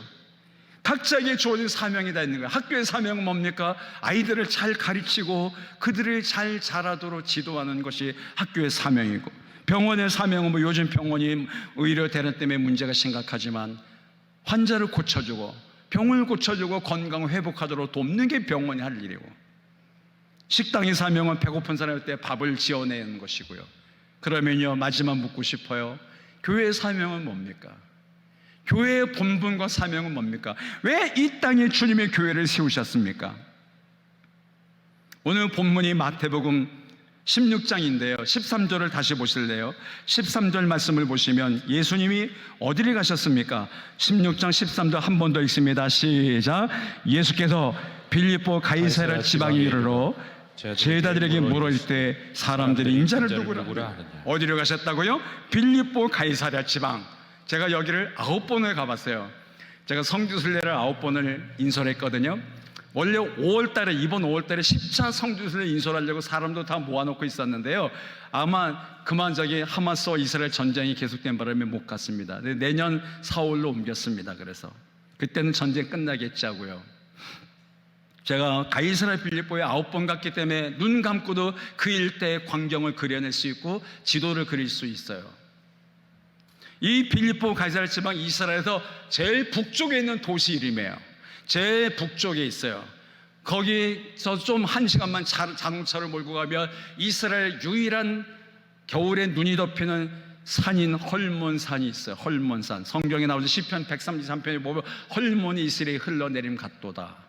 각자에게 주어진 사명이 다 있는 거예요. 학교의 사명은 뭡니까? 아이들을 잘 가르치고 그들을 잘 자라도록 지도하는 것이 학교의 사명이고, 병원의 사명은 요즘 병원이 의료 대란 때문에 문제가 심각하지만 환자를 고쳐주고 병을 고쳐주고 건강 회복하도록 돕는 게 병원이 할 일이고, 식당의 사명은 배고픈 사람일 때 밥을 지어내는 것이고요. 그러면요, 마지막 묻고 싶어요. 교회의 사명은 뭡니까? 교회의 본분과 사명은 뭡니까? 왜 이 땅에 주님의 교회를 세우셨습니까? 오늘 본문이 마태복음 16장인데요 13절을 다시 보실래요? 13절 말씀을 보시면 예수님이 어디를 가셨습니까? 16장 13절 한 번 더 읽습니다. 시작. 예수께서 빌립보 가이사랴 지방에 이르러 제자들에게 물을 때 사람들이 인자를 누구라 하느냐. 어디로 가셨다고요? 빌립보 가이사랴 지방. 제가 여기를 9번을 가봤어요. 제가 성주순례를 9번을 인솔했거든요. 원래 5월달에, 이번 5월달에 10차 성주순례 인솔하려고 사람도 다 모아놓고 있었는데요. 아마 그만 하마스와 이스라엘 전쟁이 계속된 바람에 못 갔습니다. 내년 4월로 옮겼습니다. 그래서 그때는 전쟁 끝나겠지 하고요. 제가 가이사랴 빌립보에 9번 갔기 때문에 눈 감고도 그 일대의 광경을 그려낼 수 있고 지도를 그릴 수 있어요. 이 빌립보 가이사랴 지방 이스라엘에서 제일 북쪽에 있는 도시 이름이에요. 제일 북쪽에 있어요. 거기서 좀 1시간만 자동차를 몰고 가면 이스라엘 유일한 겨울에 눈이 덮이는 산인 헐몬산이 있어요. 헐몬산. 성경에 나오는 시편 133편에 보면 헐몬이 이스라엘에 흘러내림 같도다.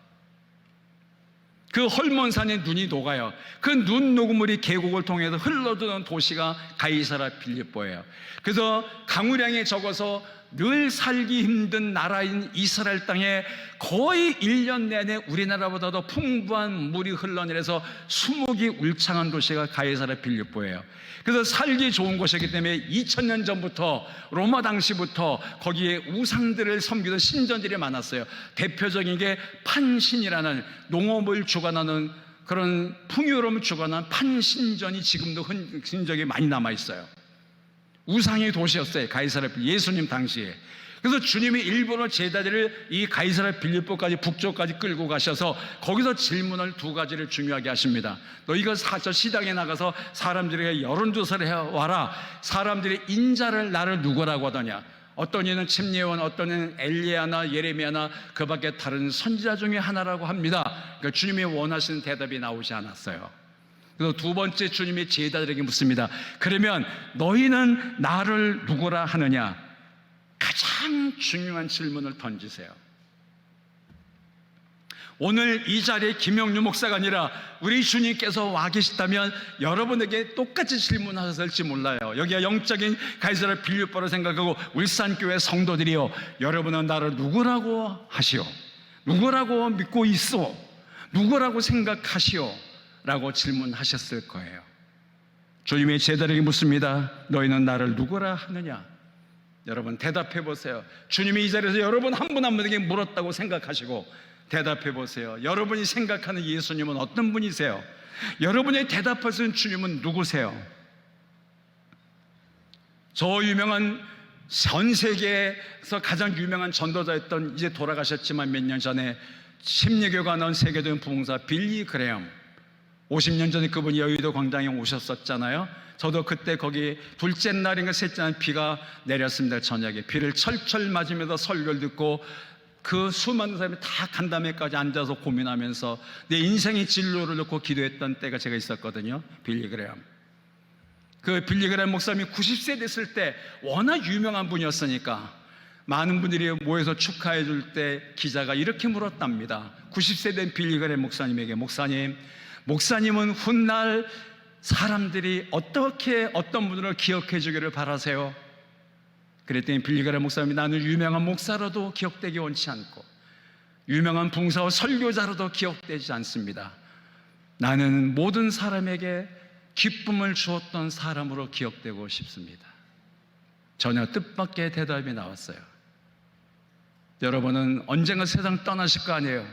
그 헐몬산에 눈이 녹아요. 그 눈 녹음물이 계곡을 통해서 흘러드는 도시가 가이사랴 빌립보예요. 그래서 강우량에 적어서 늘 살기 힘든 나라인 이스라엘 땅에 거의 1년 내내 우리나라보다 더 풍부한 물이 흘러내려서 수목이 울창한 도시가 가이사랴 빌립보예요. 그래서 살기 좋은 곳이기 때문에 2000년 전부터 로마 당시부터 거기에 우상들을 섬기던 신전들이 많았어요. 대표적인 게 판신이라는 농업을 주관하는 그런 풍요로움을 주관하는 판신전이 지금도 흔적이 많이 남아있어요. 우상의 도시였어요. 가이사랴 예수님 당시에. 그래서 주님이 일본어 제자들을 이 가이사랴 빌립보까지 북쪽까지 끌고 가셔서 거기서 질문을 2가지를 중요하게 하십니다. 너희가 저 시당에 나가서 사람들에게 여론조사를 해와라. 사람들이 인자를 나를 누구라고 하더냐. 어떤 이는 침례요한, 어떤 이는 엘리야나 예레미야나 그 밖에 다른 선지자 중에 하나라고 합니다. 그러니까 주님이 원하시는 대답이 나오지 않았어요. 그래서 2번째 주님이 제자들에게 묻습니다. 그러면 너희는 나를 누구라 하느냐? 가장 중요한 질문을 던지세요. 오늘 이 자리에 김영주 목사가 아니라 우리 주님께서 와 계시다면 여러분에게 똑같이 질문하실지 몰라요. 여기가 영적인 가이사랴 빌립보로 생각하고 울산교회 성도들이요, 여러분은 나를 누구라고 하시오? 누구라고 믿고 있어? 누구라고 생각하시오? 라고 질문하셨을 거예요. 주님이 제자들에게 묻습니다. 너희는 나를 누구라 하느냐? 여러분 대답해 보세요. 주님이 이 자리에서 여러분 한 분 한 분에게 물었다고 생각하시고 대답해 보세요. 여러분이 생각하는 예수님은 어떤 분이세요? 여러분이 대답하시는 주님은 누구세요? 저 유명한 전 세계에서 가장 유명한 전도자였던, 이제 돌아가셨지만 몇 년 전에 심리교가 나온 세계적인 부흥사 빌리 그레엄, 50년 전에 그분이 여의도 광장에 오셨었잖아요. 저도 그때 거기 둘째 날인가 셋째 날 비가 내렸습니다. 저녁에 비를 철철 맞으면서 설교를 듣고 그 수많은 사람이 다 간담회까지 앉아서 고민하면서 내 인생의 진로를 놓고 기도했던 때가 제가 있었거든요. 빌리 그레엄. 그 빌리 그레엄 목사님이 90세 됐을 때 워낙 유명한 분이었으니까 많은 분들이 모여서 축하해 줄 때 기자가 이렇게 물었답니다. 90세 된 빌리 그레엄 목사님에게, 목사님은 훗날 사람들이 어떻게 어떤 분을 기억해 주기를 바라세요? 그랬더니 빌리 그레엄 목사님이 나는 유명한 목사로도 기억되기 원치 않고 유명한 봉사와 설교자로도 기억되지 않습니다. 나는 모든 사람에게 기쁨을 주었던 사람으로 기억되고 싶습니다. 전혀 뜻밖의 대답이 나왔어요. 여러분은 언젠가 세상 떠나실 거 아니에요.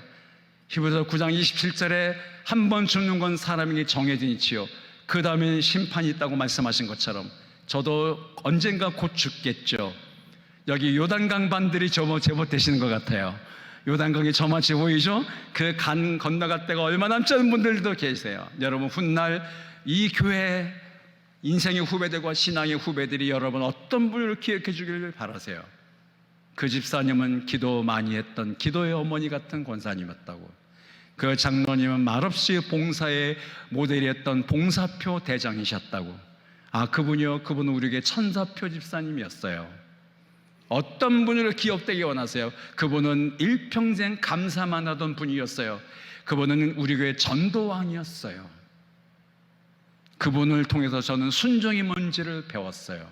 히브리서 9장 27절에 한 번 죽는 건 사람에게 정해진 이치요, 그 다음에 심판이 있다고 말씀하신 것처럼 저도 언젠가 곧 죽겠죠. 여기 요단강 반들이 제법 되시는 것 같아요. 요단강이 저마치 보이죠? 그 강 건너갈 때가 얼마 남지 않은 분들도 계세요. 여러분 훗날 이 교회 인생의 후배들과 신앙의 후배들이 여러분 어떤 분을 기억해 주기를 바라세요? 그 집사님은 기도 많이 했던 기도의 어머니 같은 권사님이었다고, 그 장로님은 말없이 봉사의 모델이었던 봉사표 대장이셨다고. 그분은 우리에게 천사표 집사님이었어요. 어떤 분을 기억되게 원하세요? 그분은 일평생 감사만 하던 분이었어요. 그분은 우리 교회 전도왕이었어요. 그분을 통해서 저는 순종이 뭔지를 배웠어요.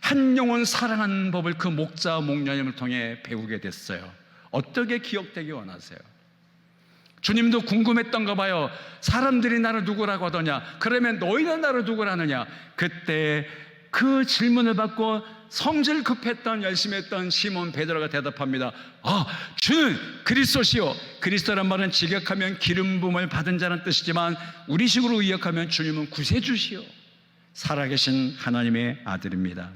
한 영혼 사랑하는 법을 그 목자 목녀님을 통해 배우게 됐어요. 어떻게 기억되기 원하세요? 주님도 궁금했던가 봐요. 사람들이 나를 누구라고 하더냐? 그러면 너희는 나를 누구라느냐? 그때 그 질문을 받고 성질 급했던 열심히 했던 시몬 베드로가 대답합니다. 주는 그리스도시요. 그리스도란 말은 직역하면 기름 부음을 받은 자라는 뜻이지만 우리식으로 의역하면 주님은 구세주시요, 살아계신 하나님의 아들입니다.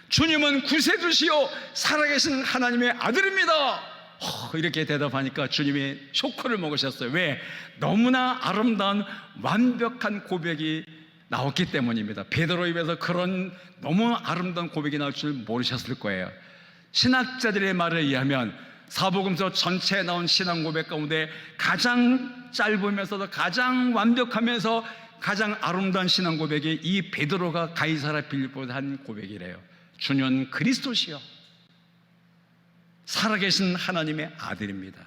주님은 구세주시요 살아계신 하나님의 아들입니다 이렇게 대답하니까 주님이 쇼크를 먹으셨어요. 왜? 너무나 아름다운 완벽한 고백이 나왔기 때문입니다. 베드로 입에서 그런 너무 아름다운 고백이 나올 줄 모르셨을 거예요. 신학자들의 말에 의하면 사복음서 전체에 나온 신앙 고백 가운데 가장 짧으면서도 가장 완벽하면서 가장 아름다운 신앙 고백이 이 베드로가 가이사랴 빌립보에 한 고백이래요. 주는 그리스도시요 살아계신 하나님의 아들입니다.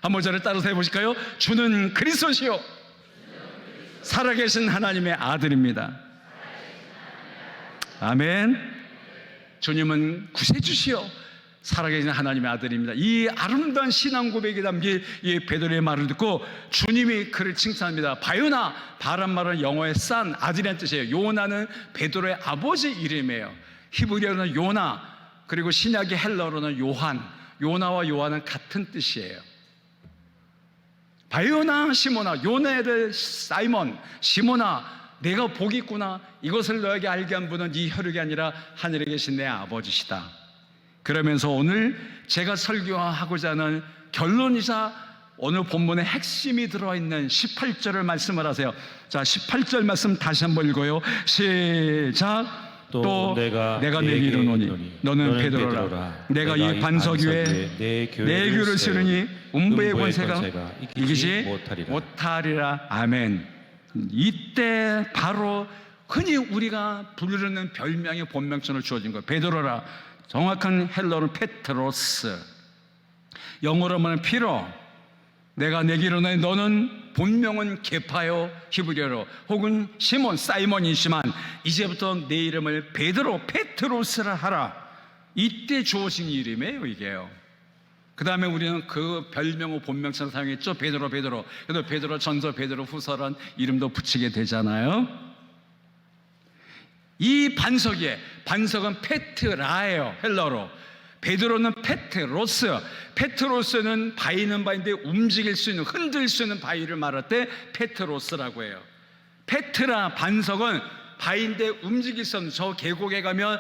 한번 저를 따라서 해보실까요? 주는 그리스도시요 살아계신 하나님의 아들입니다. 아멘. 주님은 구세주시요 살아계신 하나님의 아들입니다. 이 아름다운 신앙 고백이 담긴 이 베드로의 말을 듣고 주님이 그를 칭찬합니다. 바요나, 바란 말은 영어의 산, 아들이라는 뜻이에요. 요나는 베드로의 아버지 이름이에요. 히브리어는 요나, 그리고 신약의 헬라어로는 요한, 요나와 요한은 같은 뜻이에요. 바요나 시모나, 요나의 사이몬, 시모나, 내가 복이 있구나. 이것을 너에게 알게 한 분은 네 혈육이 아니라 하늘에 계신 내 아버지시다. 그러면서 오늘 제가 설교하고자 하는 결론이자 오늘 본문의 핵심이 들어있는 18절을 말씀을 하세요. 자, 18절 말씀 다시 한번 읽어요. 시작. 또 내가 내게 이르노니 너는 베드로라. 내가 이 반석 위에 내 교회를 세우니 음부의 권세가 이기지 못하리라. 아멘. 이때 바로 흔히 우리가 부르는 별명이 본명처럼 주어진 거예요. 베드로라. 정확한 헬라어는 페트로스, 영어로 하면 피로. 내가 내게 이르노니 너는 본명은 게파요 히브리어로, 혹은 시몬 사이몬이지만 이제부터 내 이름을 베드로 페트로스라 하라. 이때 주어진 이름이에요 이게요. 그 다음에 우리는 그 별명을 본명처럼 사용했죠. 베드로. 그래서 베드로 전서, 베드로 후서란 이름도 붙이게 되잖아요. 이 반석은 페트라예요 헬라어로. 베드로는 페트로스. 페트로스는 바위는 바인데 움직일 수 있는, 흔들 수 있는 바위를 말할 때 페트로스라고 해요. 페트라 반석은 바위인데 움직일 수 없는, 저 계곡에 가면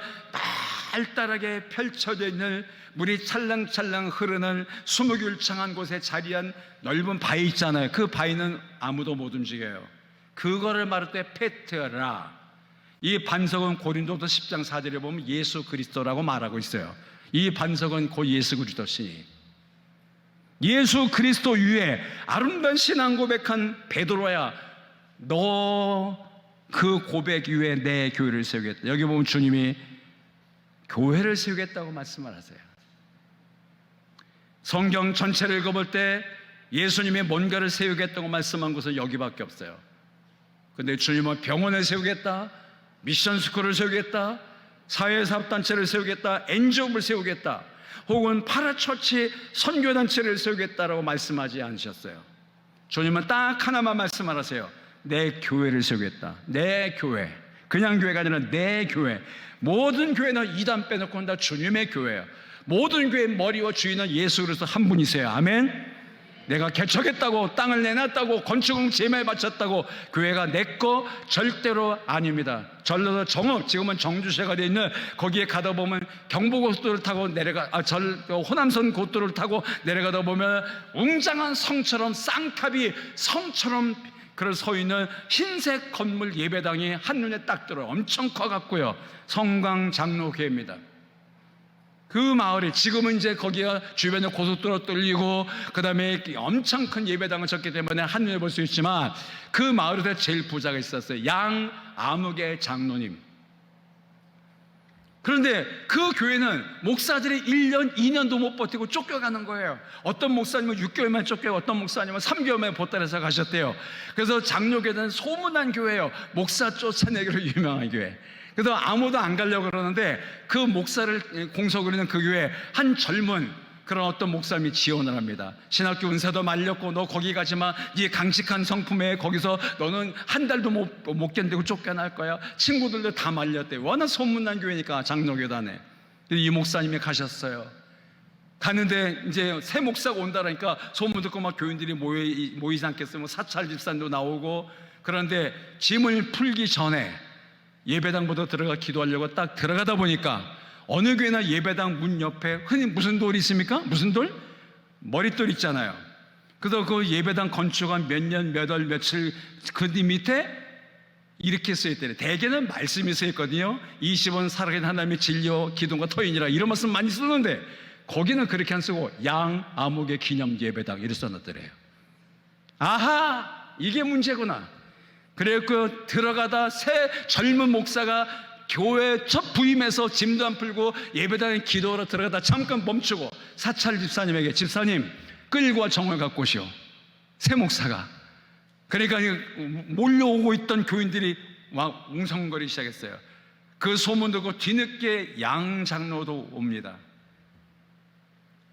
딸딸하게 펼쳐져 있는 물이 찰랑찰랑 흐르는 수묵율창한 곳에 자리한 넓은 바위 있잖아요. 그 바위는 아무도 못 움직여요. 그거를 말할 때 페트라. 이 반석은 고린도서 10장 4절에 보면 예수 그리스도라고 말하고 있어요. 이 반석은 곧 예수 그리스도시니, 예수 그리스도 위에 아름다운 신앙 고백한 베드로야, 너 그 고백 위에 내 교회를 세우겠다. 여기 보면 주님이 교회를 세우겠다고 말씀을 하세요. 성경 전체를 읽어볼 때 예수님이 뭔가를 세우겠다고 말씀한 것은 여기밖에 없어요. 근데 주님은 병원을 세우겠다, 미션스쿨을 세우겠다, 사회사업단체를 세우겠다, 엔지오를 세우겠다, 혹은 파라처치 선교단체를 세우겠다라고 말씀하지 않으셨어요. 주님은 딱 하나만 말씀을 하세요. 내 교회를 세우겠다. 내 교회. 그냥 교회가 아니라 내 교회. 모든 교회는 이단 빼놓고는 다 주님의 교회예요. 모든 교회의 머리와 주인은 예수 그리스도 한 분이세요. 아멘. 내가 개척했다고, 땅을 내놨다고, 건축은 제매에 바쳤다고 교회가 내거 절대로 아닙니다. 전라도 정읍, 지금은 정주시가 되어 있는 거기에 가다 보면 경부고속도로를 타고 호남선 고도로를 타고 내려가다 보면 웅장한 성처럼, 쌍탑이 성처럼 그런 서 있는 흰색 건물 예배당이 한눈에 딱 들어요. 엄청 커갖고요. 성광장로교회입니다. 그 마을이 지금은 이제 거기가 주변에 고속도로 뚫리고 그 다음에 엄청 큰 예배당을 졌기 때문에 한눈에 볼 수 있지만, 그 마을에서 제일 부자가 있었어요. 양아무개 장로님. 그런데 그 교회는 목사들이 1년, 2년도 못 버티고 쫓겨가는 거예요. 어떤 목사님은 6개월만 쫓겨가고 어떤 목사님은 3개월만에 보따리에서 가셨대요. 그래서 장로교회는 소문난 교회예요. 목사 쫓아내기로 유명한 교회. 그래서 아무도 안 가려고 그러는데 그 목사를 공석을 있는 그 교회에 한 젊은 그런 어떤 목사님이 지원을 합니다. 신학교 은사도 말렸고 너 거기 가지마, 네 강직한 성품에 거기서 너는 한 달도 못 견디고 쫓겨날 거야. 친구들도 다 말렸대요. 워낙 소문난 교회니까 장로교단에. 이 목사님이 가셨어요. 가는데 이제 새 목사가 온다니까 소문 듣고 막 교인들이 모이지 않겠어요. 사찰 집사님도 나오고. 그런데 짐을 풀기 전에 예배당부터 들어가 기도하려고 딱 들어가다 보니까 어느 교회나 예배당 문 옆에 흔히 무슨 돌이 있습니까? 무슨 돌? 머릿돌 있잖아요. 그래서 그 예배당 건축한 몇 년, 몇 월, 며칠 그 밑에 이렇게 써있대요. 대개는 말씀이 써있거든요. 20원 살아계신 하나님의 진리요 기둥과 터인이라, 이런 말씀 많이 쓰는데 거기는 그렇게 안 쓰고 양 아목의 기념 예배당 이렇게 써놨더래요. 아하, 이게 문제구나. 그래서 그 들어가다 새 젊은 목사가 교회 첫 부임해서 짐도 안 풀고 예배당에 기도하러 들어가다 잠깐 멈추고 사찰 집사님에게, 집사님 끌과 정을 갖고 오시오. 새 목사가. 그러니까 몰려오고 있던 교인들이 막 웅성거리기 시작했어요. 그 소문 듣고 뒤늦게 양 장로도 옵니다.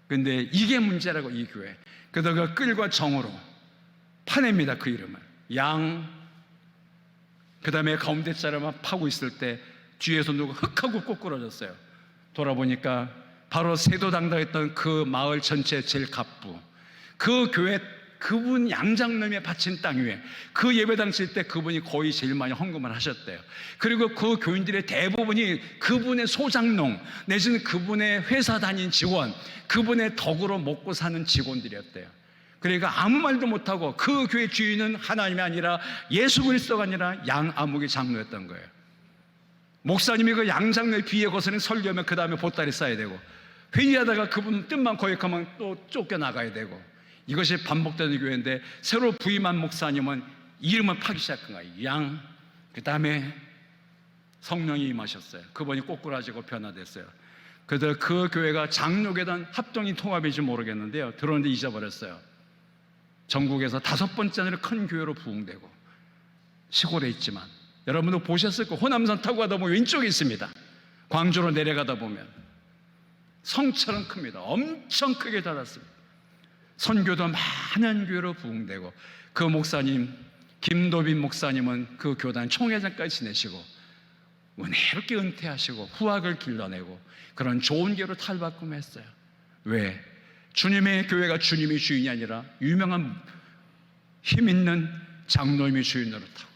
근데 이게 문제라고, 이 교회. 그래서 그 끌과 정으로 파냅니다. 그 이름을 양. 그 다음에 가운데 자리만 파고 있을 때 뒤에서 누가 흑하고 꼬꾸러졌어요. 돌아보니까 바로 세도당당했던 그 마을 전체 제일 갑부, 그 교회, 그분 양장님의 바친 땅 위에 그 예배당 칠 때 그분이 거의 제일 많이 헌금을 하셨대요. 그리고 그 교인들의 대부분이 그분의 소장농 내지는 그분의 회사 다닌 직원, 그분의 덕으로 먹고 사는 직원들이었대요. 그러니까 아무 말도 못하고 그 교회 주인은 하나님이 아니라 예수 그리스도가 아니라 양아목의 장로였던 거예요. 목사님이 그 양장로의 비에 거스는 설교하면 그 다음에 보따리 싸야 되고, 회의하다가 그분 뜻만 거역하면 또 쫓겨나가야 되고, 이것이 반복되는 교회인데 새로 부임한 목사님은 이름을 파기 시작한 거예요. 양. 그 다음에 성령이 임하셨어요. 그분이 꼬꾸라지고 변화됐어요. 그래서 그 교회가 장로교단 합동이 통합인지 모르겠는데요, 들었는데 잊어버렸어요. 전국에서 5번째로 큰 교회로 부흥되고, 시골에 있지만 여러분도 보셨을 거예요. 호남선 타고 가다 보면 왼쪽에 있습니다. 광주로 내려가다 보면 성처럼 큽니다. 엄청 크게 자랐습니다. 선교도 많은 교회로 부흥되고, 그 목사님 김도빈 목사님은 그 교단 총회장까지 지내시고 은혜롭게 은퇴하시고 후학을 길러내고 그런 좋은 교회로 탈바꿈했어요. 왜? 주님의 교회가 주님이 주인이 아니라 유명한 힘있는 장로님이 주인 노릇하고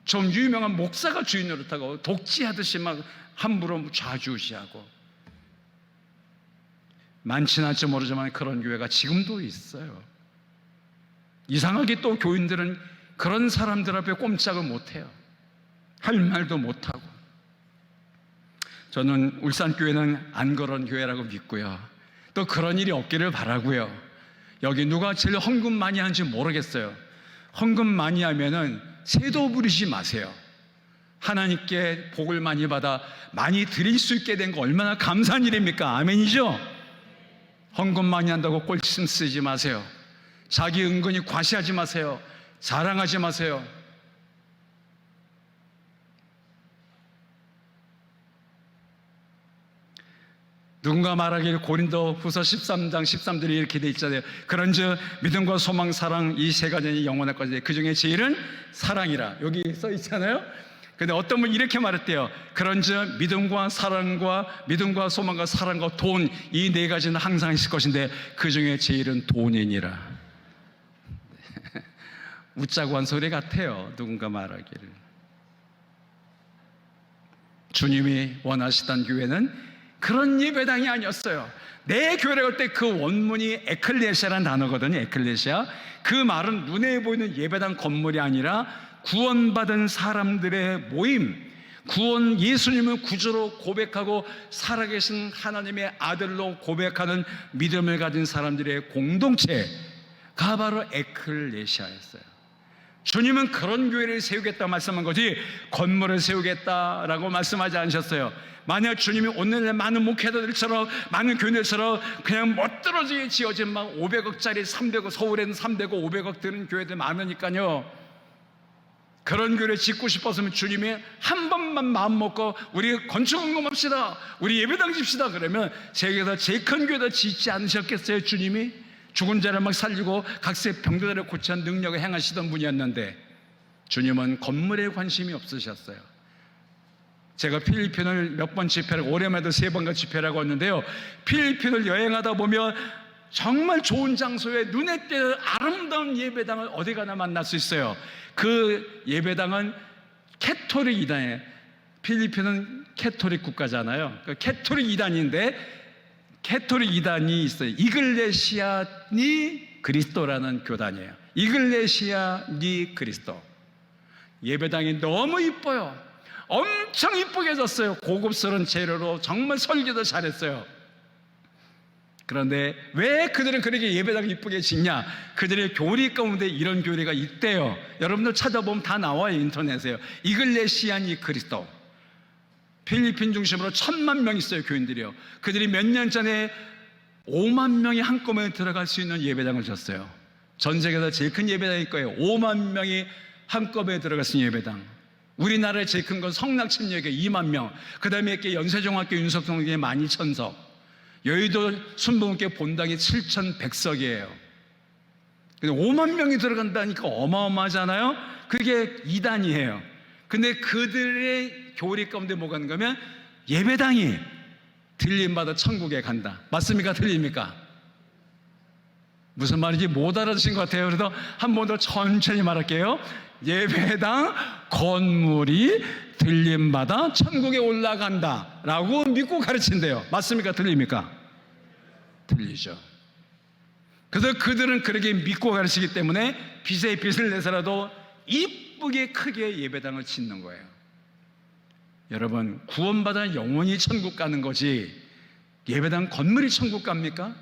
좀 유명한 목사가 주인 노릇하고 독지하듯이 막 함부로 좌지우지하고, 많지는 않지 모르지만 그런 교회가 지금도 있어요. 이상하게 또 교인들은 그런 사람들 앞에 꼼짝을 못해요. 할 말도 못하고. 저는 울산교회는 안 그런 교회라고 믿고요, 또 그런 일이 없기를 바라고요. 여기 누가 제일 헌금 많이 하는지 모르겠어요. 헌금 많이 하면은 새도 부리지 마세요. 하나님께 복을 많이 받아 많이 드릴 수 있게 된 거 얼마나 감사한 일입니까? 아멘이죠? 헌금 많이 한다고 꼴씀 쓰지 마세요. 자기 은근히 과시하지 마세요. 자랑하지 마세요. 누군가 말하기를 고린도후서 13장 13절에 이렇게 돼 있잖아요. 그런즉 믿음과 소망 사랑 이 세 가지는 영원할 것이되 그 중에 제일은 사랑이라. 여기 써 있잖아요. 근데 어떤 분이 이렇게 말했대요. 그런즉 믿음과 사랑과 믿음과 소망과 사랑과 돈, 이 네 가지는 항상 있을 것인데 그 중에 제일은 돈이니라. 웃자고 한 소리 같아요. 누군가 말하기를. 주님이 원하시던 교회는 그런 예배당이 아니었어요. 내 교회를 갈 때 그 원문이 에클레시아라는 단어거든요. 에클레시아. 그 말은 눈에 보이는 예배당 건물이 아니라 구원받은 사람들의 모임, 구원, 예수님을 구주로 고백하고 살아계신 하나님의 아들로 고백하는 믿음을 가진 사람들의 공동체가 바로 에클레시아였어요. 주님은 그런 교회를 세우겠다 말씀한 거지 건물을 세우겠다라고 말씀하지 않으셨어요. 만약 주님이 오늘날 많은 목회자들처럼 많은 교회들처럼 그냥 멋들어지게 지어진 막 500억짜리 300억, 서울에는 300억 500억 드는 교회들 많으니까요, 그런 교회를 짓고 싶었으면 주님이 한 번만 마음 먹고 우리 건축 헌금합시다, 우리 예배당 집시다 그러면 세계에서 제일 큰 교회도 짓지 않으셨겠어요? 주님이 죽은 자를 막 살리고 각세 병들을 고치는 능력을 행하시던 분이었는데 주님은 건물에 관심이 없으셨어요. 제가 필리핀을 몇 번 집회를, 올해마다 3번가 집회라고 했는데요, 필리핀을 여행하다 보면 정말 좋은 장소에 눈에 띄는 아름다운 예배당을 어디 가나 만날 수 있어요. 그 예배당은 캐토릭 이단이에요. 필리핀은 캐토릭 국가잖아요. 그 캐토릭 이단인데 캐톨릭 이단이 있어요. 이글레시아니 그리스도라는 교단이에요. 이글레시아니 그리스도. 예배당이 너무 이뻐요. 엄청 이쁘게 졌어요. 고급스러운 재료로 정말 설계도 잘했어요. 그런데 왜 그들은 그렇게 예배당을 이쁘게 짓냐? 그들의 교리 가운데 이런 교리가 있대요. 여러분들 찾아보면 다 나와요, 인터넷에요. 이글레시아니 그리스도. 필리핀 중심으로 1000만 명 있어요, 교인들이요. 그들이 몇 년 전에 5만 명이 한꺼번에 들어갈 수 있는 예배당을 졌어요. 전 세계에서 제일 큰 예배당일 거예요. 5만 명이 한꺼번에 들어갈 수 있는 예배당. 우리나라의 제일 큰 건 성락침례교회 2만 명, 그 다음에 연세종합교 윤석동교회 12,000석, 여의도 순복음교회 본당이 7,100석이에요. 5만 명이 들어간다니까 어마어마하잖아요. 그게 이단이에요. 근데 그들의 교리 가운데 뭐가 있는가 하면 예배당이 들림받아 천국에 간다. 맞습니까? 틀립니까? 무슨 말인지 못 알아듣신 것 같아요. 그래서 한 번 더 천천히 말할게요. 예배당 건물이 들림받아 천국에 올라간다 라고 믿고 가르친대요. 맞습니까? 틀립니까? 틀리죠. 그래서 그들은 그렇게 믿고 가르치기 때문에 빚에 빚을 내서라도 이쁘게 크게 예배당을 짓는 거예요. 여러분, 구원받아 영원히 천국 가는 거지 예배당 건물이 천국 갑니까?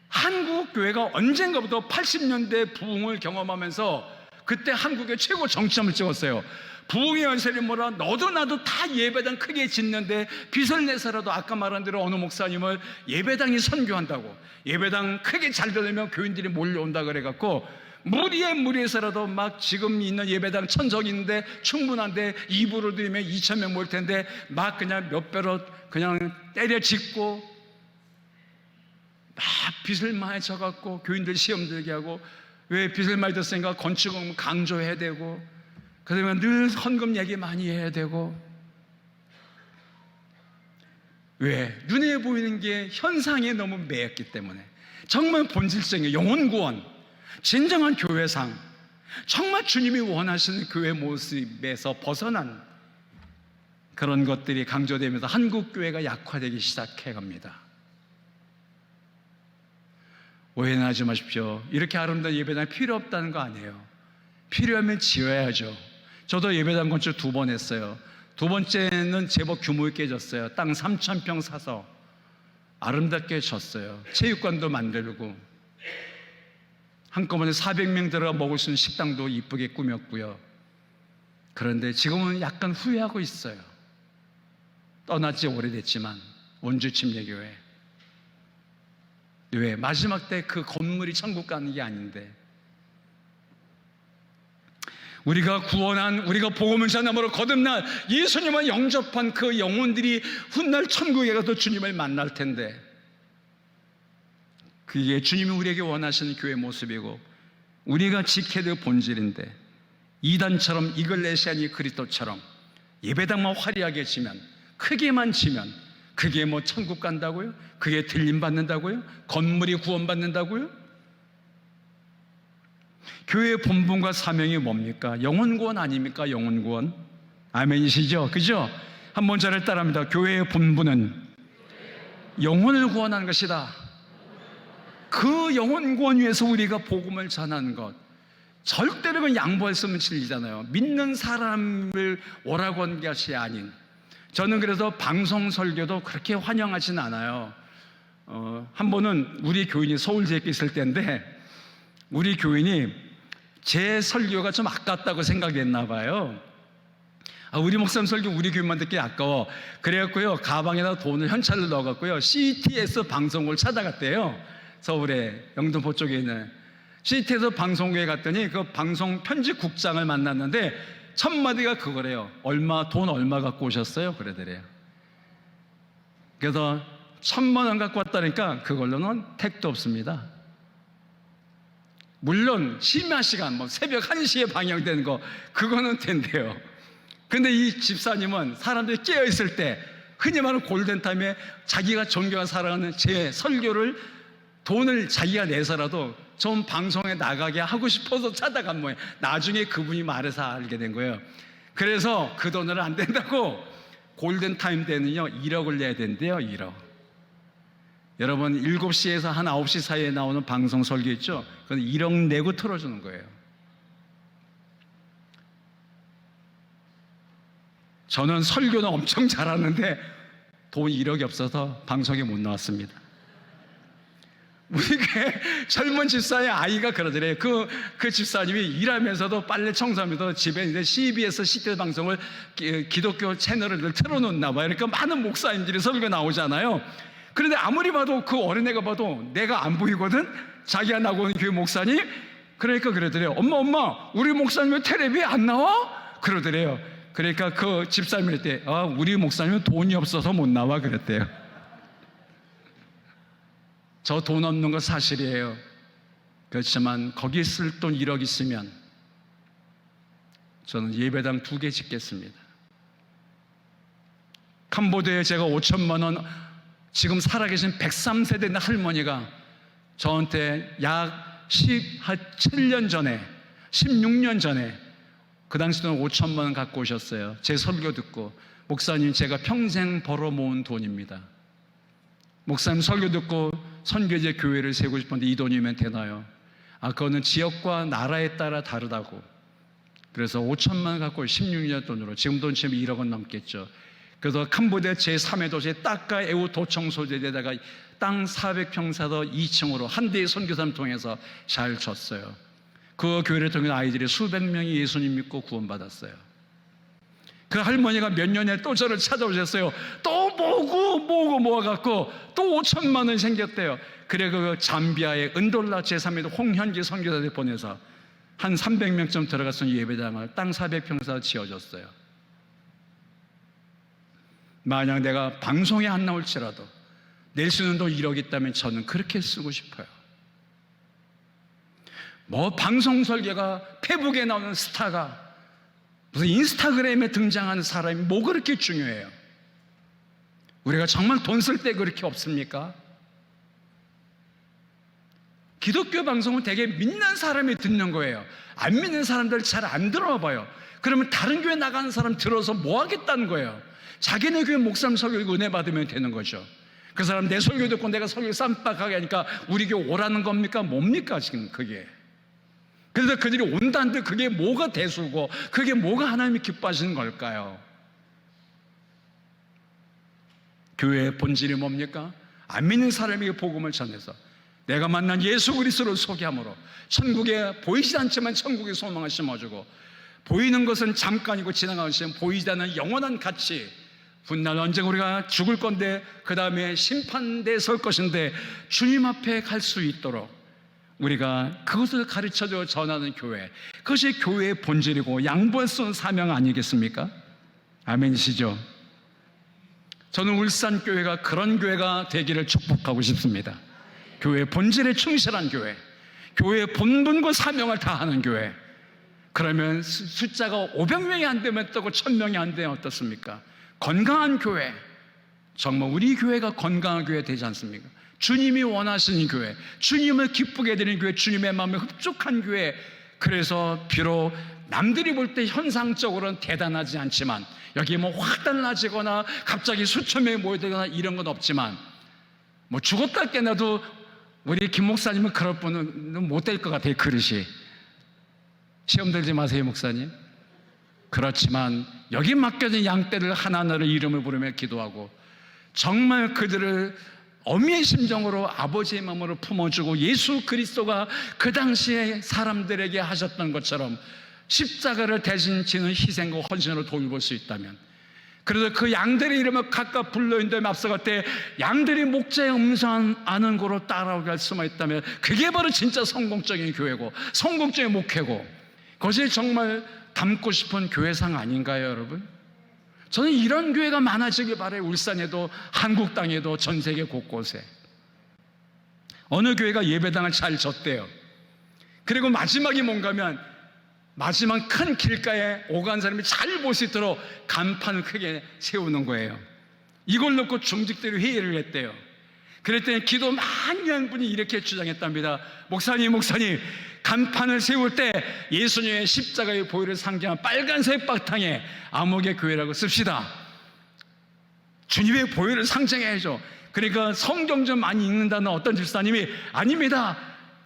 한국 교회가 언젠가부터 80년대 부흥을 경험하면서 그때 한국의 최고 정점을 찍었어요. 부흥의 연설이 뭐라 너도 나도 다 예배당 크게 짓는데 빚을 내서라도 아까 말한 대로 어느 목사님을 예배당이 선교한다고, 예배당 크게 잘 되려면 교인들이 몰려온다 그래갖고 무리해서라도 막 지금 있는 예배당 1000석 있는데 충분한데 2부로 들이면 2000명 모일 텐데 막 그냥 몇 배로 그냥 때려 짓고 막 빚을 많이 져갖고 교인들 시험 들게 하고, 왜 빚을 많이 졌으니까 건축은 강조해야 되고, 그러면 늘 헌금 얘기 많이 해야 되고, 왜? 눈에 보이는 게 현상에 너무 매였기 때문에. 정말 본질적인 영혼 구원, 진정한 교회상, 정말 주님이 원하시는 교회 모습에서 벗어난 그런 것들이 강조되면서 한국 교회가 약화되기 시작해 갑니다. 오해는 하지 마십시오. 이렇게 아름다운 예배당이 필요 없다는 거 아니에요. 필요하면 지어야죠. 저도 예배당 건축 2번 했어요. 2번째는 제법 규모 있게 졌어요. 땅 3,000평 사서 아름답게 졌어요. 체육관도 만들고 한꺼번에 400명 들어가 먹을 수 있는 식당도 이쁘게 꾸몄고요. 그런데 지금은 약간 후회하고 있어요. 떠난 지 오래됐지만 원주 침례교회. 왜? 마지막 때 그 건물이 천국 가는 게 아닌데, 우리가 구원한, 우리가 복음을 전함으로 거듭난 예수님을 영접한 그 영혼들이 훗날 천국에 가서 주님을 만날 텐데, 그게 주님이 우리에게 원하시는 교회 모습이고 우리가 지켜야 될 본질인데, 이단처럼 이글레시아니 그리스도처럼 예배당만 화려하게 지면, 크게만 지면 그게 뭐 천국 간다고요? 그게 들림 받는다고요? 건물이 구원받는다고요? 교회의 본분과 사명이 뭡니까? 영혼 구원 아닙니까? 영혼 구원. 아멘이시죠? 그죠? 한번 저를 따라합니다. 교회의 본분은 영혼을 구원하는 것이다. 그 영혼 구원 위해서 우리가 복음을 전하는 것, 절대로 그건 양보할 수 없는 진리잖아요. 믿는 사람을 오라고 한 것이 아닌. 저는 그래서 방송 설교도 그렇게 환영하진 않아요. 한 번은 우리 교인이 서울대학교 있을 때인데, 우리 교인이 제 설교가 좀 아깝다고 생각했나 봐요. 우리 목사님 설교 우리 교인만 듣기 아까워. 그래갖고요, 가방에다 돈을 현찰로 넣어갖고요, CTS 방송국을 찾아갔대요. 서울에 영등포 쪽에 있는 CTS 방송국에 갔더니 그 방송 편집국장을 만났는데 첫 마디가 그거래요. 돈 얼마 갖고 오셨어요? 그러더래요. 그래서 1000만 원 갖고 왔다니까 그걸로는 택도 없습니다. 물론 심야 시간, 뭐 새벽 1시에 방영되는 거, 그거는 된대요. 근데 이 집사님은 사람들이 깨어있을 때, 흔히 말하는 골든타임에 자기가 존경하는 사랑하는 제 설교를 돈을 자기가 내서라도 좀 방송에 나가게 하고 싶어서 찾아간 거예요. 나중에 그분이 말해서 알게 된 거예요. 그래서 그 돈을 안 된다고 골든타임 때는요 1억을 내야 된대요. 1억. 여러분 7시에서 한 9시 사이에 나오는 방송 설교 있죠? 그건 1억 내고 틀어주는 거예요. 저는 설교는 엄청 잘하는데 돈 1억이 없어서 방송에 못 나왔습니다. 우리 교회 젊은 집사의 아이가 그러더래요. 그 집사님이 일하면서도 빨래 청소하면서 집에 이제 CBS 시대 방송을 기독교 채널을 틀어놓나 봐요. 그러니까 많은 목사님들이 설교 나오잖아요. 그런데 아무리 봐도 그 어린애가 봐도 내가 안 보이거든? 자기가 나오는 교회 목사님? 그러니까 그러더래요. 엄마, 우리 목사님 왜 텔레비에 안 나와? 그러더래요. 그러니까 그 집사님이 그랬대. 우리 목사님은 돈이 없어서 못 나와 그랬대요. 저 돈 없는 거 사실이에요. 그렇지만 거기 쓸 돈 1억 있으면 저는 예배당 2개 짓겠습니다. 캄보디아에 제가 5천만 원, 지금 살아계신 103세대 할머니가 저한테 약 17년 전에, 16년 전에 그 당시 돈 5천만 원 갖고 오셨어요. 제 설교 듣고, 목사님 제가 평생 벌어 모은 돈입니다. 목사님 설교 듣고 선교제 교회를 세우고 싶은데 이 돈이면 되나요? 그거는 지역과 나라에 따라 다르다고. 그래서 5천만 원 갖고 16년 돈으로, 지금 돈 치면 1억 원 넘겠죠. 그래서 캄보디아 제3의 도시 따까 에우 도청 소재에다가 땅 400평사도 2층으로 한 대의 선교사님 통해서 잘 줬어요. 그 교회를 통해 아이들이 수백 명이 예수님 믿고 구원받았어요. 그 할머니가 몇 년에 또 저를 찾아오셨어요. 또 모으고 모아갖고 또 5천만 원이 생겼대요. 그래 그 잠비아의 은돌라 제3의 홍현기 선교사들 보내서 한 300명쯤 들어갔던 예배당을 땅 400평사 지어줬어요. 만약 내가 방송에 안 나올지라도 낼 수 있는 돈 1억 있다면 저는 그렇게 쓰고 싶어요. 뭐 방송 설계가 페북에 나오는 스타가 무슨 인스타그램에 등장하는 사람이 뭐 그렇게 중요해요? 우리가 정말 돈 쓸 때 그렇게 없습니까? 기독교 방송은 되게 믿는 사람이 듣는 거예요. 안 믿는 사람들 잘 안 들어봐요. 그러면 다른 교회 나가는 사람 들어서 뭐 하겠다는 거예요? 자기네 교회 목사님 설교 은혜 받으면 되는 거죠. 그 사람 내 설교 듣고 내가 설교 쌈박하게 하니까 우리 교회 오라는 겁니까? 뭡니까 지금 그게? 그래서 그들이 온다는데 그게 뭐가 대수고 그게 뭐가 하나님이 기뻐하시는 걸까요? 교회의 본질이 뭡니까? 안 믿는 사람에게 복음을 전해서 내가 만난 예수 그리스도를 소개함으로 천국에 보이지 않지만 천국의 소망을 심어주고, 보이는 것은 잠깐이고 지나가는 시간, 보이지 않는 영원한 가치, 훗날 언젠가 우리가 죽을 건데 그 다음에 심판대에 설 것인데 주님 앞에 갈 수 있도록 우리가 그것을 가르쳐줘 전하는 교회, 그것이 교회의 본질이고 양보할 수 있는 사명 아니겠습니까? 아멘이시죠? 저는 울산교회가 그런 교회가 되기를 축복하고 싶습니다. 교회의 본질에 충실한 교회, 교회의 본분과 사명을 다하는 교회. 그러면 숫자가 500명이 안 되면 어떻고 1000명이 안 되면 어떻습니까? 건강한 교회, 정말 우리 교회가 건강한 교회 되지 않습니까? 주님이 원하시는 교회, 주님을 기쁘게 해드리는 교회, 주님의 마음에 흡족한 교회. 그래서 비록 남들이 볼 때 현상적으로는 대단하지 않지만, 여기 뭐 확 달라지거나 갑자기 수천 명이 모여들거나 이런 건 없지만, 뭐 죽었다 깨나도 우리 김 목사님은 그럴 분은 못 될 것 같아요. 그릇이 시험 들지 마세요 목사님. 그렇지만 여기 맡겨진 양떼를 하나하나를 이름을 부르며 기도하고, 정말 그들을 어미의 심정으로 아버지의 마음으로 품어주고, 예수 그리스도가 그 당시에 사람들에게 하셨던 것처럼 십자가를 대신 지는 희생과 헌신으로 돌볼 수 있다면, 그래서 그 양들의 이름을 각각 불러있는 데 앞서갈 때 양들이 목자의 음성 아는 고로 따라오게 할 수만 있다면, 그게 바로 진짜 성공적인 교회고 성공적인 목회고, 그것이 정말 담고 싶은 교회상 아닌가요 여러분? 저는 이런 교회가 많아지길 바라요. 울산에도, 한국 땅에도, 전 세계 곳곳에. 어느 교회가 예배당을 잘 졌대요. 그리고 마지막이 뭔가면, 마지막 큰 길가에 오간 사람이 잘 볼 수 있도록 간판을 크게 세우는 거예요. 이걸 놓고 중직들이 회의를 했대요. 그랬더니 기도 많이 한 분이 이렇게 주장했답니다. 목사님, 간판을 세울 때 예수님의 십자가의 보혈을 상징한 빨간색 바탕에 암흑의 교회라고 씁시다. 주님의 보혈을 상징해야죠. 그러니까 성경 좀 많이 읽는다는 어떤 집사님이 아닙니다.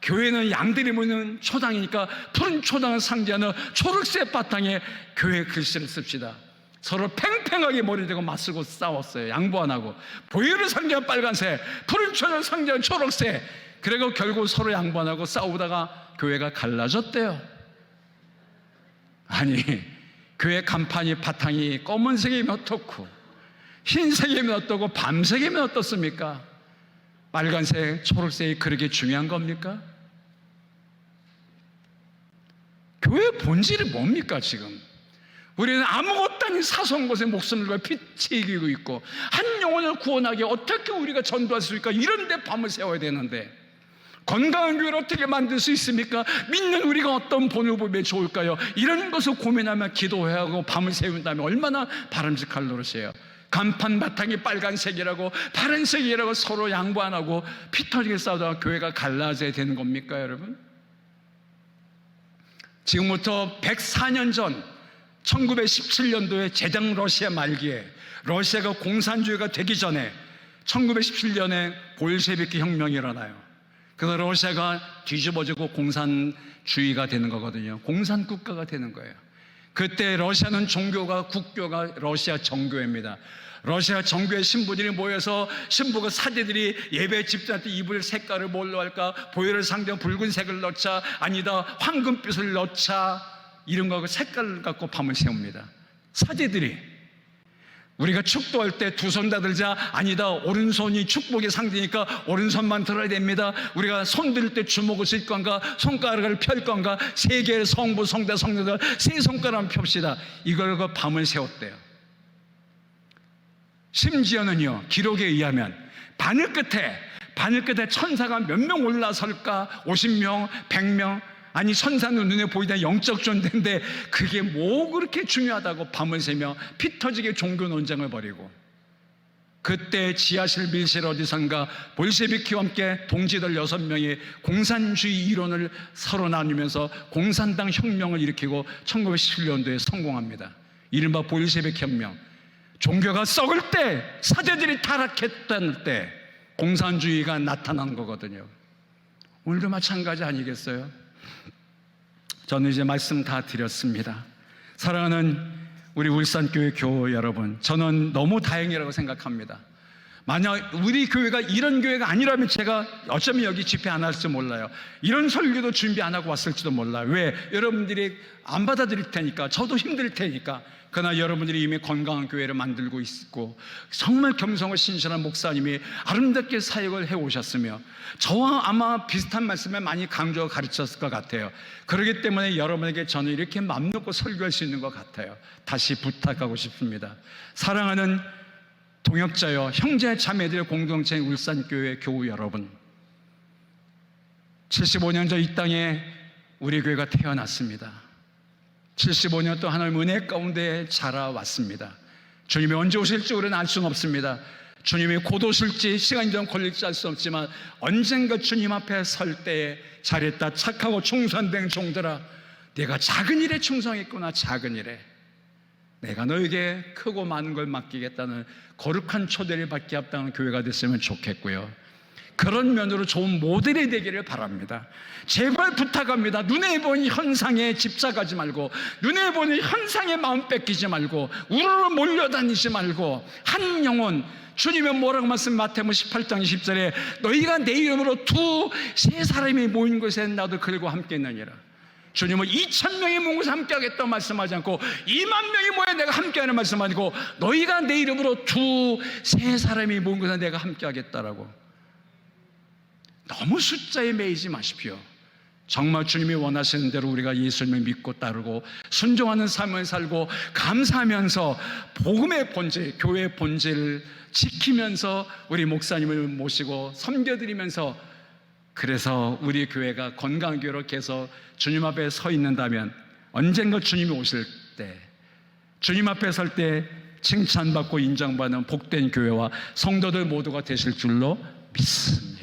교회는 양들이 모이는 초당이니까 푸른 초당을 상징하는 초록색 바탕에 교회 글씨를 씁시다. 서로 팽팽하게 머리대고 맞서고 싸웠어요. 양보 안 하고. 보혈을 상징하는 빨간색, 푸른 초당을 상징하는 초록색. 그리고 결국 서로 양보 안 하고 싸우다가 교회가 갈라졌대요. 아니, 교회 간판이 바탕이 검은색이면 어떻고 흰색이면 어떻고 밤색이면 어떻습니까? 빨간색, 초록색이 그렇게 중요한 겁니까? 교회의 본질이 뭡니까 지금? 우리는 아무것도 아닌 사소한 것에 목숨을 걸고 피 이기고 있고 한 영혼을 구원하게 어떻게 우리가 전도할 수 있을까? 이런 데 밤을 새워야 되는데 건강한 교회를 어떻게 만들 수 있습니까? 믿는 우리가 어떤 본을 보면 좋을까요? 이런 것을 고민하며 기도해야 하고 밤을 세운다면 얼마나 바람직할 노릇이에요. 간판 바탕이 빨간색이라고 파란색이라고 서로 양보 안 하고 피 터지게 싸우다가 교회가 갈라져야 되는 겁니까 여러분? 지금부터 104년 전 1917년도에 제정 러시아 말기에 러시아가 공산주의가 되기 전에 1917년에 볼셰비키 혁명이 일어나요. 그래서 러시아가 뒤집어지고 공산주의가 되는 거거든요. 공산국가가 되는 거예요. 그때 러시아는 종교가 국교가 러시아 정교회입니다. 러시아 정교회 신부들이 모여서 신부가 사제들이 예배 집사한테 입을 색깔을 뭘로 할까? 보혈을 상징 붉은색을 넣자, 아니다 황금빛을 넣자, 이런 거 색깔을 갖고 밤을 세웁니다. 사제들이 우리가 축도할 때 두 손 다 들자, 아니다 오른손이 축복의 상징이니까 오른손만 들어야 됩니다. 우리가 손 들 때 주먹을 쓸 건가 손가락을 펼 건가, 세 개의 성부 성자 성녀들 세 손가락을 펴시다. 이걸 그 밤을 세웠대요. 심지어는요 기록에 의하면 바늘 끝에 천사가 몇 명 올라설까? 50명 100명, 아니 천사는 눈에 보이다 영적 존재인데 그게 뭐 그렇게 중요하다고 밤을 새며 피 터지게 종교 논쟁을 벌이고, 그때 지하실 밀실 어디선가 볼셰비키와 함께 동지들 6명이 공산주의 이론을 서로 나누면서 공산당 혁명을 일으키고 1917년도에 성공합니다. 이른바 볼셰비키 혁명. 종교가 썩을 때, 사제들이 타락했던 때 공산주의가 나타난 거거든요. 오늘도 마찬가지 아니겠어요? 저는 이제 말씀 다 드렸습니다. 사랑하는 우리 울산교회 교우 여러분, 저는 너무 다행이라고 생각합니다. 만약 우리 교회가 이런 교회가 아니라면 제가 어쩌면 여기 집회 안 할지 몰라요. 이런 설교도 준비 안 하고 왔을지도 몰라요. 왜? 여러분들이 안 받아들일 테니까, 저도 힘들 테니까. 그러나 여러분들이 이미 건강한 교회를 만들고 있고 정말 겸손하고 신실한 목사님이 아름답게 사역을 해오셨으며 저와 아마 비슷한 말씀을 많이 강조하고 가르쳤을 것 같아요. 그렇기 때문에 여러분에게 저는 이렇게 맘 놓고 설교할 수 있는 것 같아요. 다시 부탁하고 싶습니다. 사랑하는 동역자여 형제 자매들의 공동체인 울산교회 교우 여러분, 75년 전 이 땅에 우리 교회가 태어났습니다. 75년 또 하나님 은혜 가운데 자라왔습니다. 주님이 언제 오실지 우리는 알 수는 없습니다. 주님이 곧 오실지 시간이 좀 걸릴지 알 수 없지만 언젠가 주님 앞에 설 때에 잘했다 착하고 충성된 종들아, 내가 작은 일에 충성했구나. 작은 일에 내가 너에게 크고 많은 걸 맡기겠다는 거룩한 초대를 받게 합당한 교회가 됐으면 좋겠고요. 그런 면으로 좋은 모델이 되기를 바랍니다. 제발 부탁합니다. 눈에 보이는 현상에 집착하지 말고, 눈에 보이는 현상에 마음 뺏기지 말고, 우르르 몰려다니지 말고, 한 영혼, 주님은 뭐라고 말씀 마태복음 18장 20절에 너희가 내 이름으로 두세 사람이 모인 곳에 나도 그들과 함께 있느니라. 주님은 2,000명이 모인 곳에 함께 하겠다고 말씀하지 않고 2만 명이 모여 내가 함께 하는 말씀 아니고 너희가 내 이름으로 두세 사람이 모인 곳에 내가 함께 하겠다라고. 너무 숫자에 매이지 마십시오. 정말 주님이 원하시는 대로 우리가 예수님을 믿고 따르고 순종하는 삶을 살고 감사하면서 복음의 본질, 교회의 본질을 지키면서 우리 목사님을 모시고 섬겨드리면서, 그래서 우리 교회가 건강한 교회로 계속 주님 앞에 서 있는다면 언젠가 주님이 오실 때, 주님 앞에 설 때 칭찬받고 인정받는 복된 교회와 성도들 모두가 되실 줄로 믿습니다.